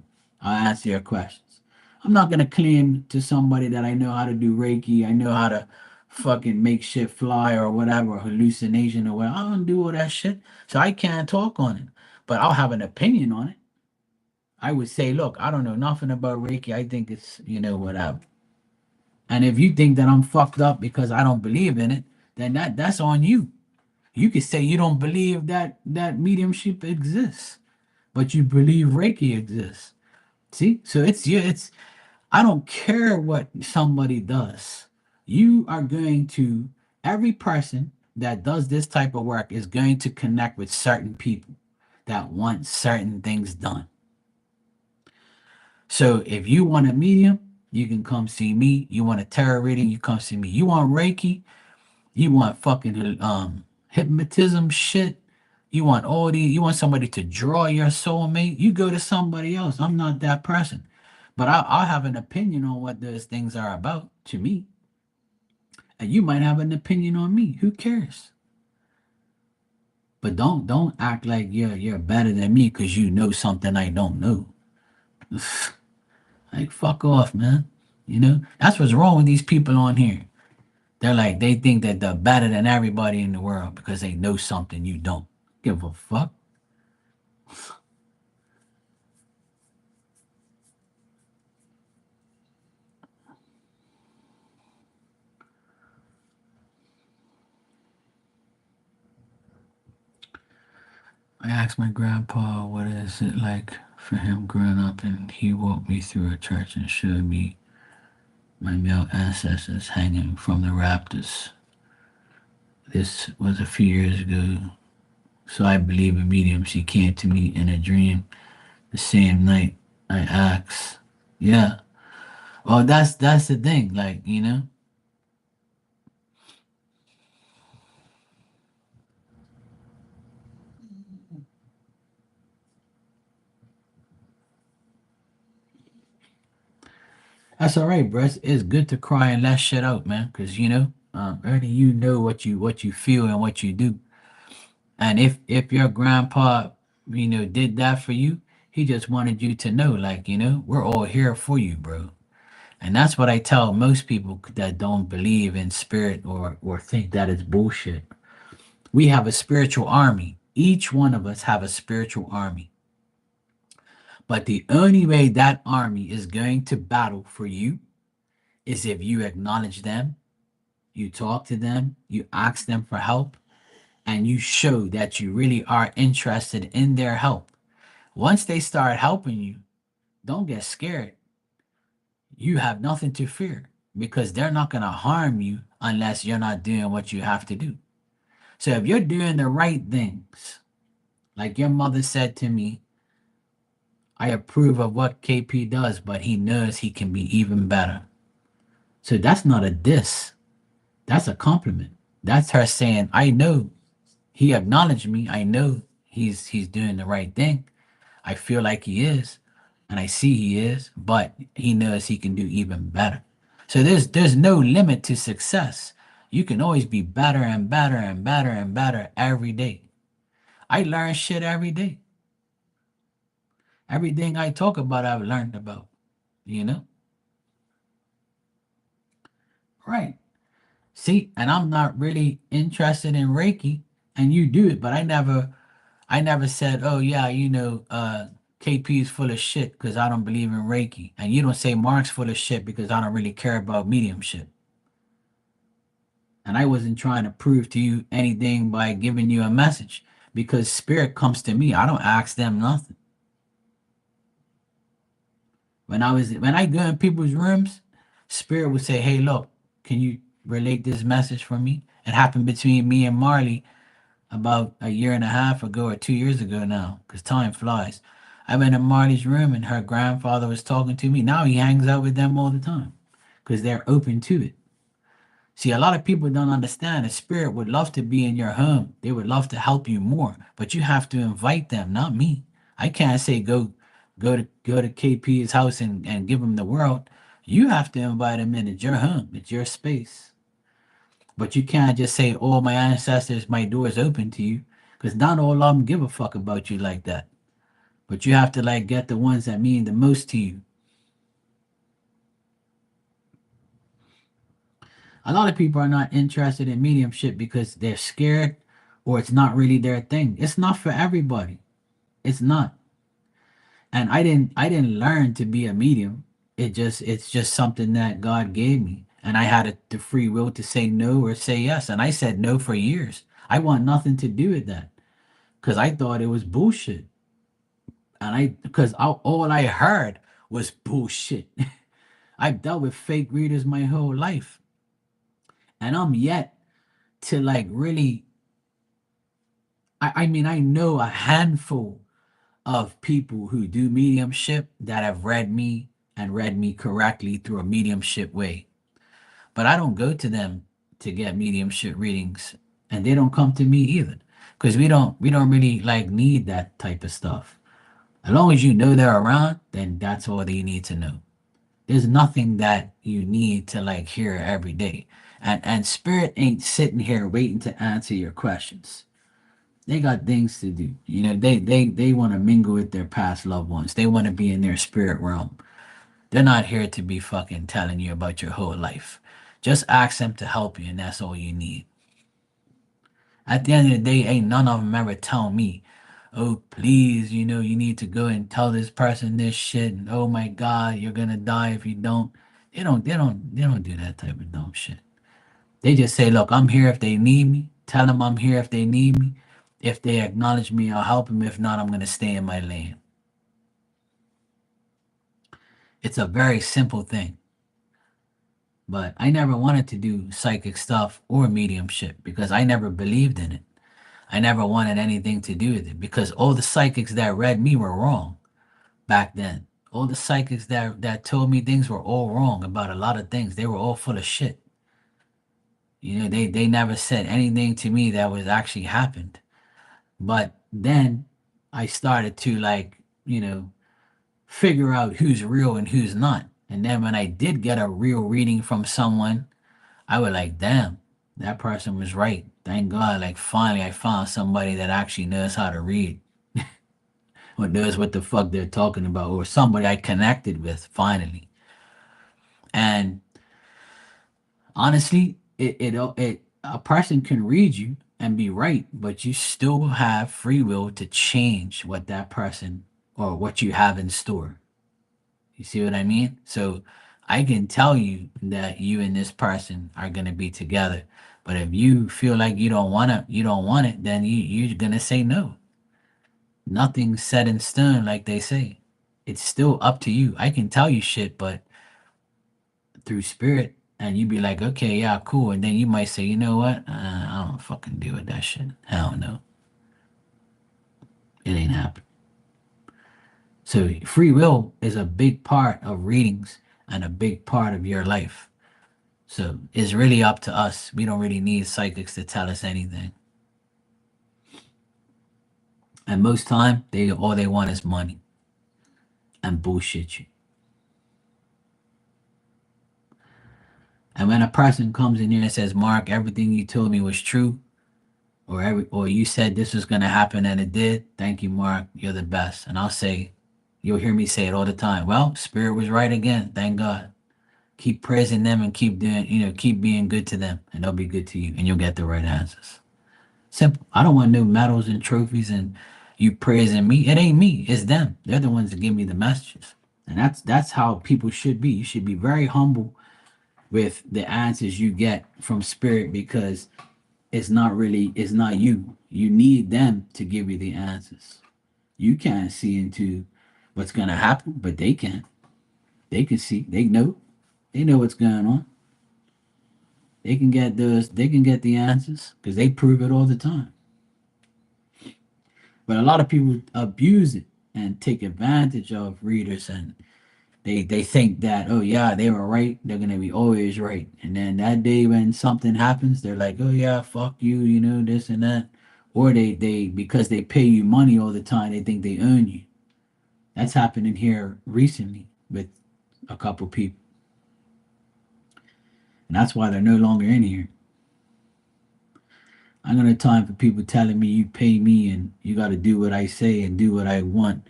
I'll answer your questions. I'm not gonna claim to somebody that I know how to do Reiki. I know how to fucking make shit fly or whatever, hallucination or whatever. I don't do all that shit, so I can't talk on it. But I'll have an opinion on it. I would say, look, I don't know nothing about Reiki. I think it's, whatever. And if you think that I'm fucked up because I don't believe in it, then that's on you. You could say you don't believe that mediumship exists, but you believe Reiki exists. See? So it's you. It's I don't care what somebody does. You are going to Every person that does this type of work is going to connect with certain people that want certain things done. So if you want a medium, you can come see me. You want a tarot reading, you come see me. You want Reiki, you want fucking hypnotism shit, You want all these, you want somebody to draw your soulmate, you go to somebody else. I'm not that person. But I'll have an opinion on what those things are about to me. And you might have an opinion on me. Who cares? But don't act like you're better than me because you know something I don't know. Like fuck off, man. You know? That's what's wrong with these people on here. They're like they think that they're better than everybody in the world because they know something you don't. Give a fuck. I asked my grandpa what is it like for him growing up, and he walked me through a church and showed me my male ancestors hanging from the rafters. This was a few years ago, so I believe in mediums. He came to me in a dream the same night. I asked, yeah. Well, that's the thing, like you know. That's all right, bro. It's good to cry and let shit out, man. Cause you know, early you know what you feel and what you do. And if your grandpa, did that for you, he just wanted you to know, like, we're all here for you, bro. And that's what I tell most people that don't believe in spirit or think that it's bullshit. We have a spiritual army. Each one of us have a spiritual army. But the only way that army is going to battle for you is if you acknowledge them, you talk to them, you ask them for help, and you show that you really are interested in their help. Once they start helping you, don't get scared. You have nothing to fear because they're not going to harm you unless you're not doing what you have to do. So if you're doing the right things, like your mother said to me, I approve of what KP does, but he knows he can be even better. So that's not a diss. That's a compliment. That's her saying, I know he acknowledged me. I know he's doing the right thing. I feel like he is, and I see he is, but he knows he can do even better. So there's no limit to success. You can always be better and better and better and better every day. I learn shit every day. Everything I talk about, I've learned about. You know, right? See, and I'm not really interested in Reiki, and you do it, but I never said, oh yeah, KP is full of shit because I don't believe in Reiki, and you don't say Mark's full of shit because I don't really care about mediumship. And I wasn't trying to prove to you anything by giving you a message because spirit comes to me. I don't ask them nothing. When I go in people's rooms, spirit would say, "Hey, look, can you relate this message for me?" It happened between me and Marley about a year and a half ago or 2 years ago now, because time flies. I went in Marley's room and her grandfather was talking to me. Now he hangs out with them all the time because they're open to it. See, a lot of people don't understand. A spirit would love to be in your home. They would love to help you more, but you have to invite them, not me. I can't say go to KP's house and give him the world. You have to invite him in. It's your home. It's your space. But you can't just say, "Oh, my ancestors, my door is open to you," because not all of them give a fuck about you like that. But you have to like get the ones that mean the most to you. A lot of people are not interested in mediumship because they're scared or it's not really their thing. It's not for everybody. It's not. And I didn't learn to be a medium. It's just something that God gave me. And I had the free will to say no or say yes. And I said no for years. I want nothing to do with that because I thought it was bullshit. And because all I heard was bullshit. I've dealt with fake readers my whole life. And I'm yet to like really I mean, I know a handful of people who do mediumship that have read me and read me correctly through a mediumship way. But I don't go to them to get mediumship readings, and they don't come to me either. because we don't really like need that type of stuff. As long as you know they're around, then that's all that you need to know. There's nothing that you need to like hear every day. And spirit ain't sitting here waiting to answer your questions. They got things to do. You know, they want to mingle with their past loved ones. They want to be in their spirit realm. They're not here to be fucking telling you about your whole life. Just ask them to help you, and that's all you need. At the end of the day, ain't none of them ever tell me, oh, please, you need to go and tell this person this shit, and oh my God, you're gonna die if you don't. They don't do that type of dumb shit. They just say, look, I'm here if they need me. Tell them I'm here if they need me. If they acknowledge me, I'll help them. If not, I'm gonna stay in my lane. It's a very simple thing. But I never wanted to do psychic stuff or mediumship because I never believed in it. I never wanted anything to do with it because all the psychics that read me were wrong back then. All the psychics that told me things were all wrong about a lot of things. They were all full of shit. They never said anything to me that was actually happened. But then I started to like, figure out who's real and who's not. And then when I did get a real reading from someone, I was like, damn, that person was right. Thank God, like finally I found somebody that actually knows how to read or knows what the fuck they're talking about, or somebody I connected with finally. And honestly, it a person can read you and be right, but you still have free will to change what that person or what you have in store. You see what I mean? So I can tell you that you and this person are gonna be together. But if you feel like you don't want it, then you're gonna say no. Nothing's set in stone, like they say. It's still up to you. I can tell you shit, but through spirit, and you be like, okay, yeah, cool. And then you might say, you know what? I don't fucking deal with that shit. Hell no. It ain't happening. So free will is a big part of readings and a big part of your life. So it's really up to us. We don't really need psychics to tell us anything. And most time, they all they want is money and bullshit you. And when a person comes in here and says, "Mark, everything you told me was true," or you said this was gonna happen and it did, thank you, Mark. You're the best. And I'll say, you'll hear me say it all the time. Well, Spirit was right again. Thank God. Keep praising them and keep doing, keep being good to them, and they'll be good to you, and you'll get the right answers. Simple. I don't want no medals and trophies and you praising me. It ain't me. It's them. They're the ones that give me the messages. And that's how people should be. You should be very humble with the answers you get from spirit because it's not you. You need them to give you the answers. You can't see into what's gonna happen, but they can. They can see. They know. They know what's going on. They can get the answers because they prove it all the time. But a lot of people abuse it and take advantage of readers, and they think that, oh yeah, they were right, they're gonna be always right. And then that day when something happens, they're like, oh yeah, fuck you, this and that. Or they because they pay you money all the time, they think they own you. That's happening here recently with a couple people. And that's why they're no longer in here. I don't have time for people telling me you pay me and you got to do what I say and do what I want.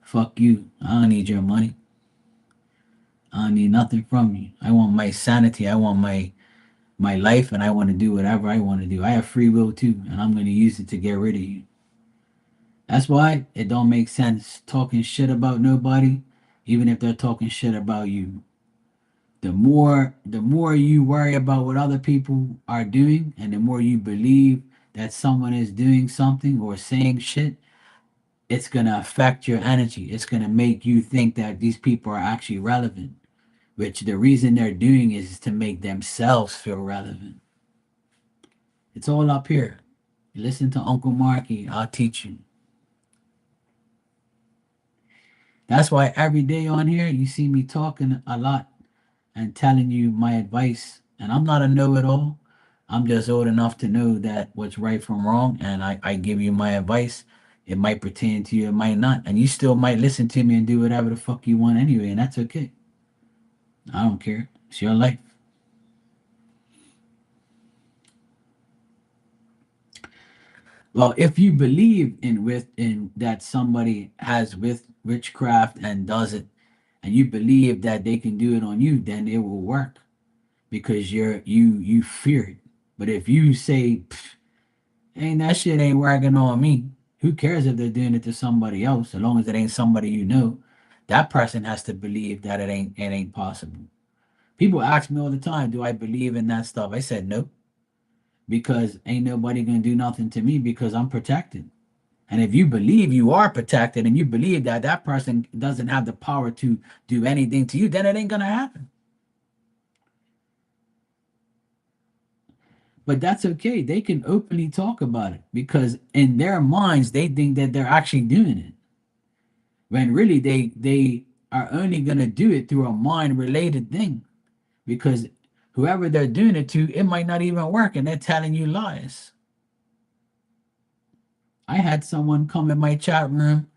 Fuck you. I don't need your money. I don't need nothing from you. I want my sanity. I want my life, and I want to do whatever I want to do. I have free will too, and I'm going to use it to get rid of you. That's why it don't make sense talking shit about nobody, even if they're talking shit about you. The more you worry about what other people are doing, and the more you believe that someone is doing something or saying shit, it's gonna affect your energy. It's gonna make you think that these people are actually relevant, which the reason they're doing is to make themselves feel relevant. It's all up here. You listen to Uncle Marky, I'll teach you. That's why every day on here you see me talking a lot and telling you my advice. And I'm not a know-it-all, I'm just old enough to know that what's right from wrong, and I give you my advice. It might pertain to you, it might not, and you still might listen to me and do whatever the fuck you want anyway, and that's okay. I don't care. It's your life. Well, if you believe in that somebody has with witchcraft and does it, and you believe that they can do it on you, then it will work because you fear it. But if you say, ain't that shit ain't working on me, who cares if they're doing it to somebody else? As long as it ain't somebody you know, that person has to believe that it ain't possible. People ask me all the time, do I believe in that stuff? I said no, because ain't nobody gonna do nothing to me because I'm protected. And if you believe you are protected and you believe that that person doesn't have the power to do anything to you, then it ain't gonna happen. But that's okay. They can openly talk about it because in their minds they think that they're actually doing it. When really they are only gonna do it through a mind related thing. Because whoever they're doing it to, it might not even work and they're telling you lies. I had someone come in my chat room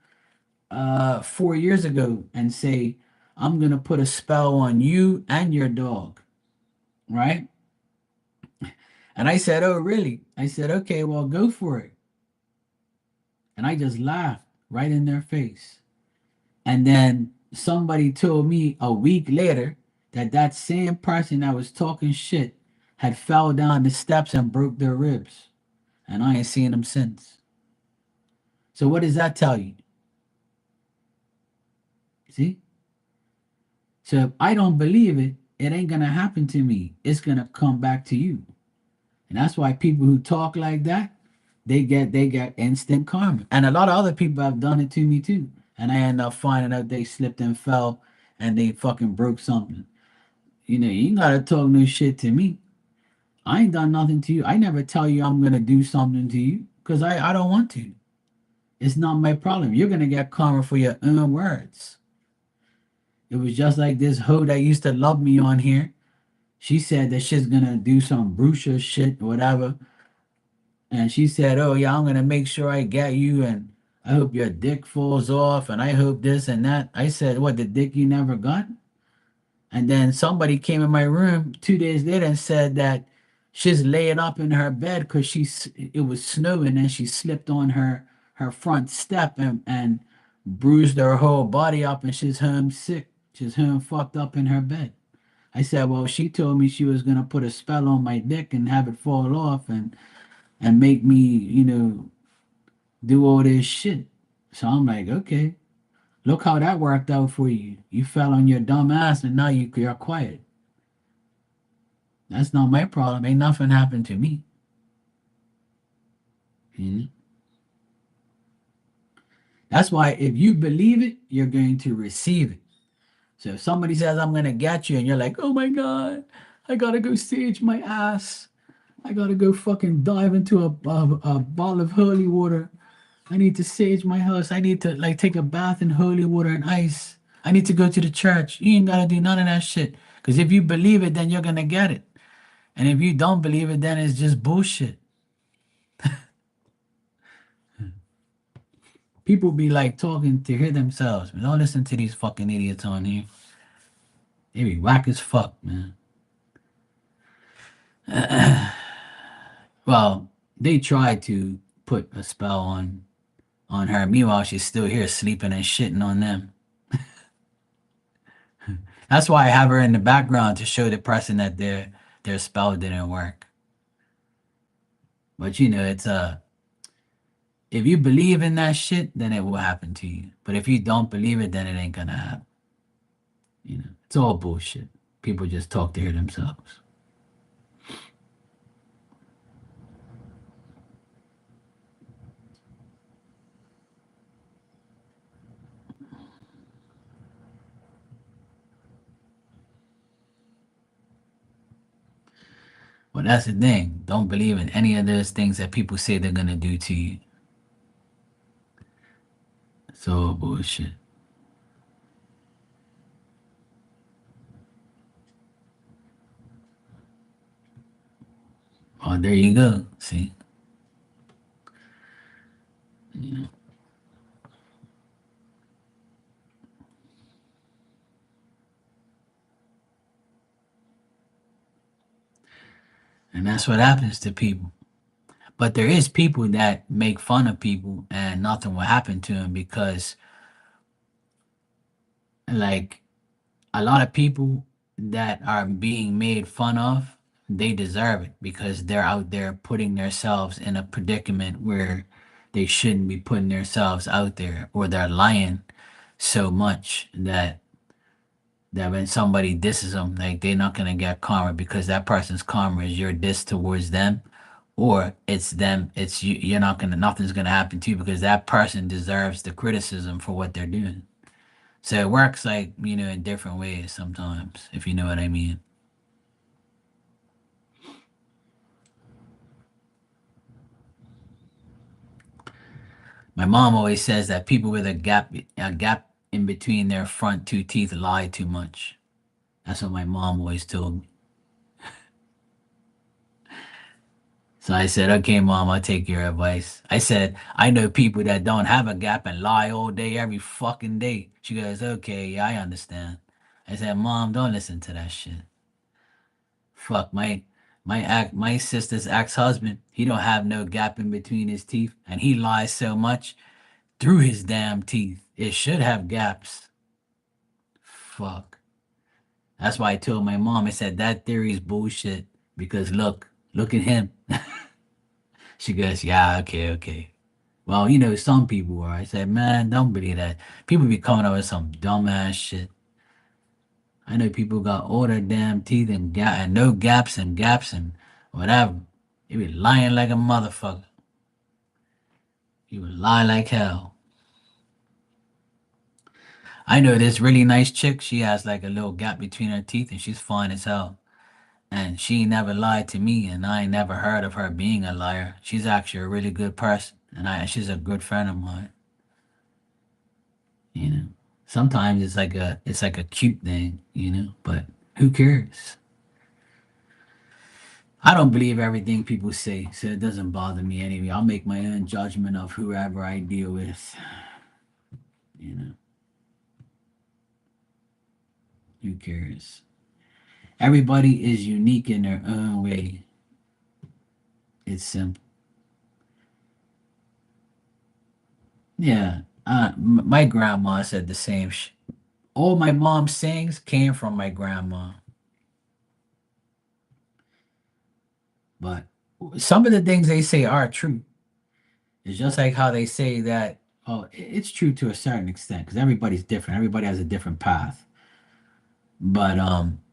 4 years ago and say, I'm gonna put a spell on you and your dog, right? And I said, oh really? I said, okay, well go for it. And I just laughed right in their face. And then somebody told me a week later that that same person that was talking shit had fell down the steps and broke their ribs. And I ain't seen them since. So what does that tell you? See? So if I don't believe it, it ain't gonna happen to me. It's gonna come back to you. And that's why people who talk like that, they get instant karma. And a lot of other people have done it to me too. And I end up finding out they slipped and fell and they fucking broke something. You ain't gotta talk no shit to me. I ain't done nothing to you. I never tell you I'm gonna do something to you because I don't want to. It's not my problem. You're gonna get karma for your own words. It was just like this hoe that used to love me on here. She said that she's gonna do some Brucia shit or whatever. And she said, oh yeah, I'm gonna make sure I get you and I hope your dick falls off and I hope this and that. I said, what, the dick you never got? And then somebody came in my room 2 days later and said that she's laying up in her bed because it was snowing and she slipped on her front step and bruised her whole body up and she's home sick. She's home fucked up in her bed. I said, well, she told me she was gonna put a spell on my dick and have it fall off and make me, do all this shit. So I'm like, okay, look how that worked out for you. You fell on your dumb ass and now you're quiet. That's not my problem. Ain't nothing happened to me. Mhm. That's why if you believe it, you're going to receive it. So if somebody says, I'm going to get you, and you're like, oh my God, I got to go sage my ass. I got to go fucking dive into a bottle of holy water. I need to sage my house. I need to like take a bath in holy water and ice. I need to go to the church. You ain't got to do none of that shit. Because if you believe it, then you're going to get it. And if you don't believe it, then it's just bullshit. People be like talking to hear themselves. Man, don't listen to these fucking idiots on here. They be whack as fuck, man. Well, they tried to put a spell on her. Meanwhile, she's still here sleeping and shitting on them. That's why I have her in the background to show the person that their spell didn't work. But it's if you believe in that shit, then it will happen to you. But if you don't believe it, then it ain't gonna happen. It's all bullshit. People just talk to hear themselves. Well, that's the thing. Don't believe in any of those things that people say they're gonna do to you. It's all bullshit. Oh, there you go. See, yeah. And that's what happens to people. But there is people that make fun of people and nothing will happen to them because, like, a lot of people that are being made fun of, they deserve it because they're out there putting themselves in a predicament where they shouldn't be putting themselves out there, or they're lying so much that when somebody disses them, like they're not gonna get karma because that person's karma is your diss towards them, or it's them, it's you. You're not gonna, nothing's gonna happen to you because that person deserves the criticism for what they're doing. So it works like, in different ways sometimes, if you know what I mean. My mom always says that people with a gap in between their front two teeth lie too much. That's what my mom always told me. So I said, okay, mom, I'll take your advice. I said, I know people that don't have a gap and lie all day, every fucking day. She goes, okay, yeah, I understand. I said, mom, don't listen to that shit. Fuck, my sister's ex-husband, he don't have no gap in between his teeth, and he lies so much through his damn teeth. It should have gaps. Fuck. That's why I told my mom, I said, that theory is bullshit. Because look at him. She goes, yeah, okay, okay. Well, some people are. I said, man, don't believe that. People be coming up with some dumbass shit. I know people got all their damn teeth and no gaps and whatever. They be lying like a motherfucker. You would lie like hell. I know this really nice chick. She has like a little gap between her teeth and she's fine as hell. And she never lied to me, and I ain't never heard of her being a liar. She's actually a really good person, and she's a good friend of mine. You know, sometimes it's like a cute thing, but who cares? I don't believe everything people say, so it doesn't bother me anyway. I'll make my own judgment of whoever I deal with. You know, who cares? Everybody is unique in their own way. It's simple. Yeah. My grandma said the same. All my mom's sayings came from my grandma, but some of the things they say are true. It's just like how they say that. Oh, it's true to a certain extent because everybody's different. Everybody has a different path. But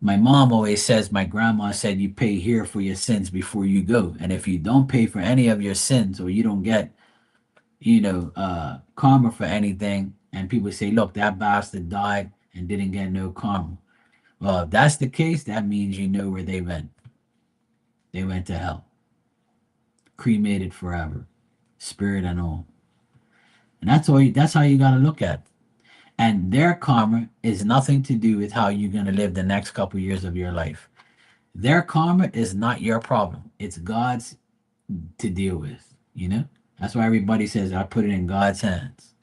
my mom always says, my grandma said, you pay here for your sins before you go, and if you don't pay for any of your sins or you don't get, karma for anything, and people say, look, that bastard died and didn't get no karma. Well, if that's the case, that means you know where they went. They went to hell, cremated forever, spirit and all. And that's how you gotta look at it. And their karma is nothing to do with how you're gonna live the next couple years of your life. Their karma is not your problem. It's God's to deal with, That's why everybody says I put it in God's hands.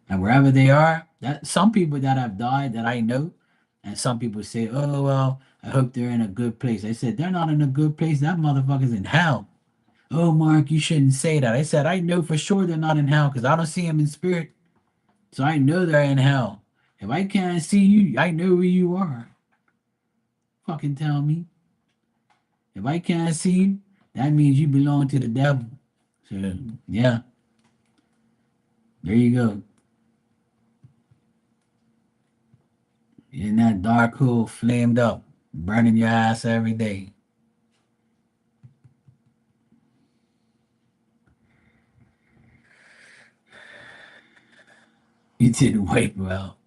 And wherever they are, that some people that have died that I know, and some people say, oh well, I hope they're in a good place. I said, they're not in a good place. That motherfucker's in hell. Oh, Mark, you shouldn't say that. I said, I know for sure they're not in hell because I don't see them in spirit. So I know they're in hell. If I can't see you, I know where you are. Fucking tell me. If I can't see you, that means you belong to the devil. So, yeah, there you go. In that dark hole, flamed up, burning your ass every day. You didn't wait well.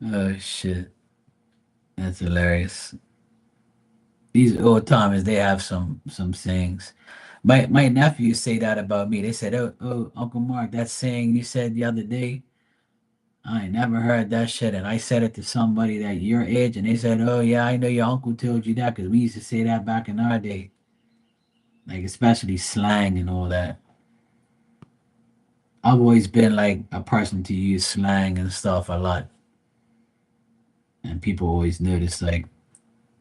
Oh, shit. That's hilarious. These old timers, they have some sayings. My nephews say that about me. They said, "Oh, Uncle Mark, that saying you said the other day, I ain't never heard that shit." And I said it to somebody that your age, and they said, "Oh yeah, I know your uncle told you that because we used to say that back in our day." like especially slang and all that. I've always been like a person to use slang and stuff a lot, and people always notice like,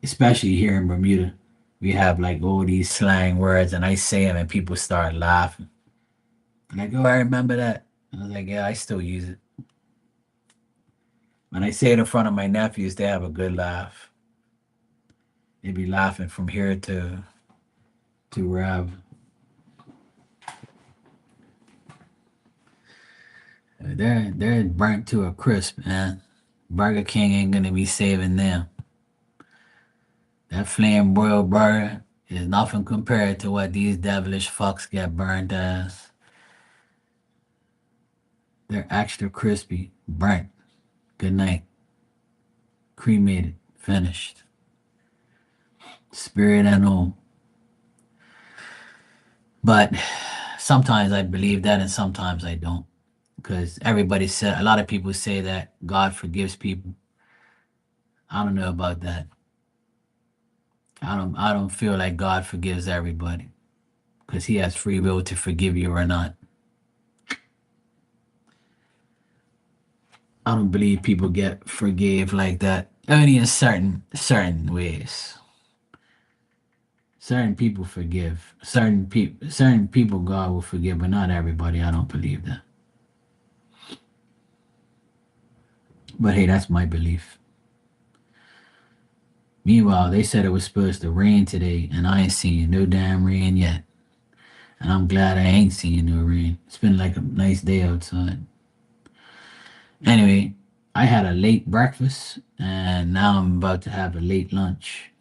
especially here in Bermuda, we have like all these slang words, and I say them, and people start laughing. Like, oh, I remember that. I was like, yeah, I still use it. When I say it in front of my nephews, they have a good laugh. They be laughing from here to wherever. They're burnt to a crisp, man. Burger King ain't gonna be saving them. That flame broiled burger is nothing compared to what these devilish fucks get burned as. They're extra crispy, burnt. Good night. Cremated, finished. Spirit and all. But sometimes I believe that and sometimes I don't. Because everybody said, a lot of people say that God forgives people. I don't know about that. I don't feel like God forgives everybody because he has free will to forgive you or not. I don't believe people get forgave like that. Only in certain ways. Certain people forgive. Certain people God will forgive, but not everybody. I don't believe that. But hey, that's my belief. Meanwhile, they said it was supposed to rain today, and I ain't seen no damn rain yet. And I'm glad I ain't seen no rain. It's been like a nice day outside. Anyway, I had a late breakfast, and now I'm about to have a late lunch.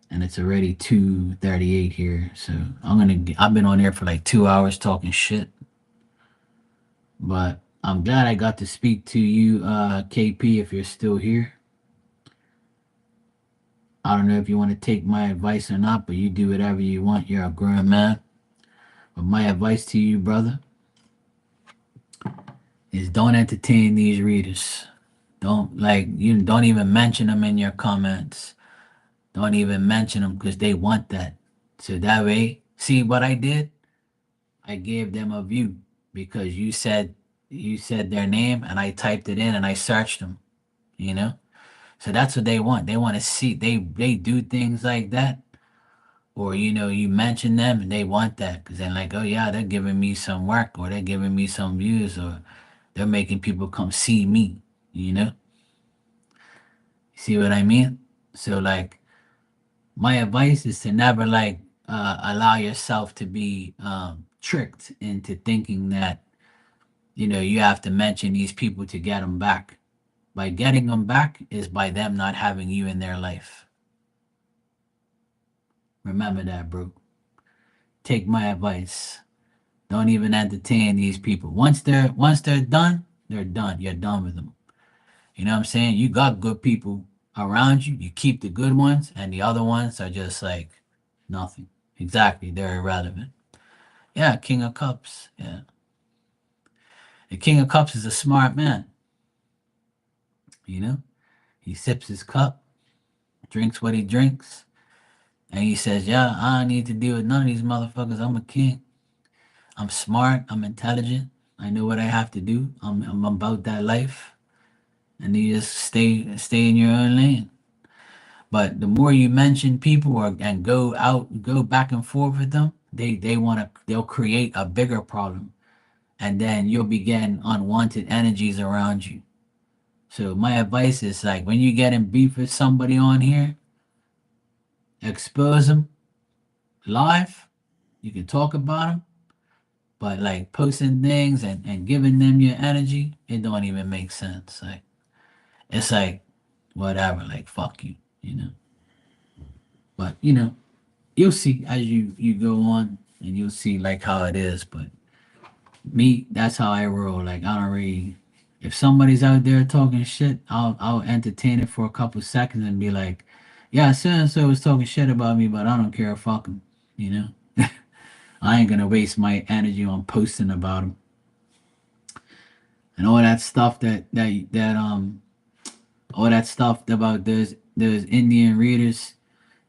And it's already 2:38 here, so I've been on there for like 2 hours talking shit. But I'm glad I got to speak to you, KP, if you're still here. I don't know if you want to take my advice or not, but you do whatever you want. You're a grown man. But my advice to you, brother, is don't entertain these readers. Don't even mention them in your comments. Don't even mention them because they want that. So that way, see what I did? I gave them a view because you said their name and I typed it in and I searched them, you know? So that's what they want. They want to see they do things like that. Or you mention them and they want that because they're like, oh yeah, they're giving me some work or they're giving me some views or they're making people come see me, you know? See what I mean? So like my advice is to never like allow yourself to be tricked into thinking that you have to mention these people to get them back. By getting them back is by them not having you in their life. Remember that, bro. Take my advice. Don't even entertain these people. Once they're done, they're done. You're done with them. You know what I'm saying? You got good people around you. You keep the good ones, and the other ones are just like nothing. Exactly, they're irrelevant. Yeah, King of Cups. Yeah, the King of Cups is a smart man. You know, he sips his cup, drinks what he drinks, and he says, "Yeah, I don't need to deal with none of these motherfuckers. I'm a king. I'm smart. I'm intelligent. I know what I have to do. I'm about that life." And you just stay in your own lane. But the more you mention people and go back and forth with them, they'll create a bigger problem, and then you'll be getting unwanted energies around you. So my advice is like when you get in beef with somebody on here, expose them live. You can talk about them, but like posting things and giving them your energy, it don't even make sense. Like it's like whatever, like fuck you, you know. But you'll see as you go on, and you'll see like how it is. But me, that's how I roll. Like I don't really. If somebody's out there talking shit, I'll entertain it for a couple seconds and be like, "Yeah, so and so was talking shit about me, but I don't care. Fuck them." You know, I ain't gonna waste my energy on posting about them and all that stuff all that stuff about those Indian readers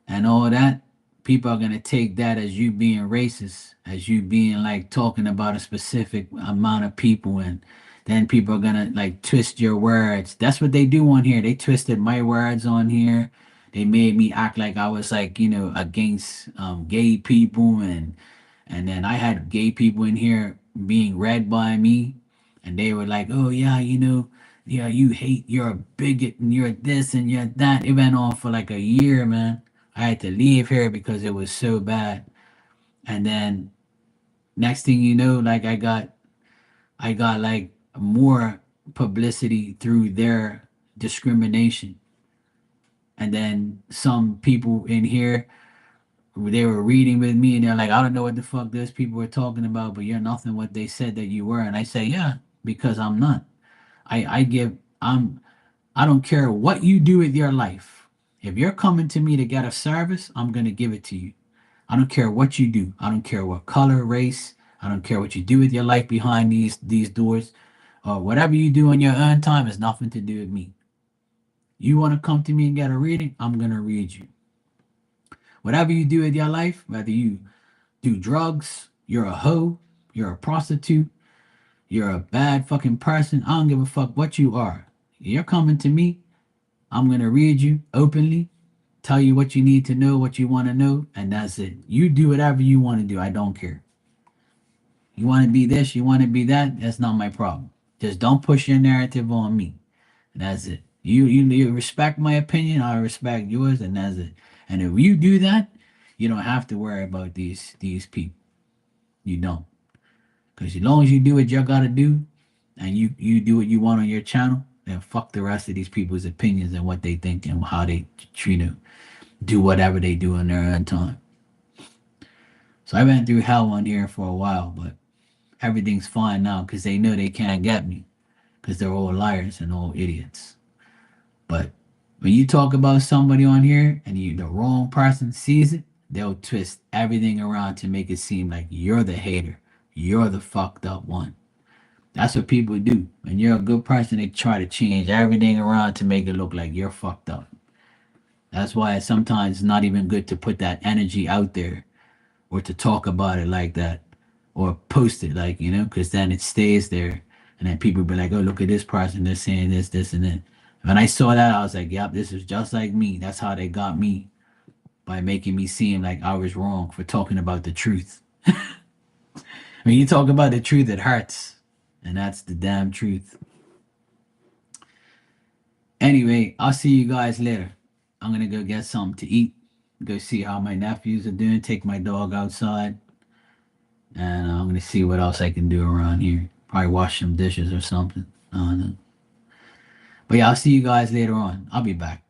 and all that. people are gonna take that as you being racist, as you being like talking about a specific amount of people, and then people are gonna like twist your words. That's what they do on here. They twisted my words on here. They made me act like I was like, against gay people, and then I had gay people in here being read by me, and they were like, "Oh yeah, yeah, you hate, you're a bigot, and you're this and you're that." It went on for like a year, man. I had to leave here because it was so bad. And then next thing you know, like I got like more publicity through their discrimination. And then some people in here, they were reading with me and they're like, I don't know what the fuck those people were talking about, but you're nothing what they said that you were. And I say, yeah, because I'm not. I give I don't care what you do with your life. If you're coming to me to get a service, I'm gonna give it to you. I don't care what you do. I don't care what color, race. I don't care what you do with your life behind these doors, or whatever you do in your own time has nothing to do with me. You want to come to me and get a reading? I'm gonna read you. Whatever you do with your life, whether you do drugs, you're a hoe, you're a prostitute, you're a bad fucking person. I don't give a fuck what you are. You're coming to me. I'm gonna read you openly, tell you what you need to know, what you want to know, and that's it. You do whatever you want to do. I don't care. You want to be this, you want to be that. That's not my problem. Just don't push your narrative on me. And that's it. You respect my opinion, I respect yours, and that's it. And if you do that, you don't have to worry about these people. You don't, because as long as you do what you gotta do, and you do what you want on your channel, then fuck the rest of these people's opinions and what they think and how they treat you. Do whatever they do in their own time. So I went through hell on here for a while, but everything's fine now because they know they can't get me because they're all liars and all idiots. But when you talk about somebody on here and the wrong person sees it, they'll twist everything around to make it seem like you're the hater. You're the fucked up one. That's what people do. When you're a good person, they try to change everything around to make it look like you're fucked up. That's why sometimes it's not even good to put that energy out there or to talk about it like that or post it like, because then it stays there. And then people be like, oh, look at this person. They're saying this, this, and that. When I saw that, I was like, yep, this is just like me. That's how they got me, by making me seem like I was wrong for talking about the truth. When you talk about the truth, it hurts. And that's the damn truth. Anyway, I'll see you guys later. I'm going to go get something to eat, go see how my nephews are doing, take my dog outside, and I'm going to see what else I can do around here. Probably wash some dishes or something. I don't know. But yeah, I'll see you guys later on. I'll be back.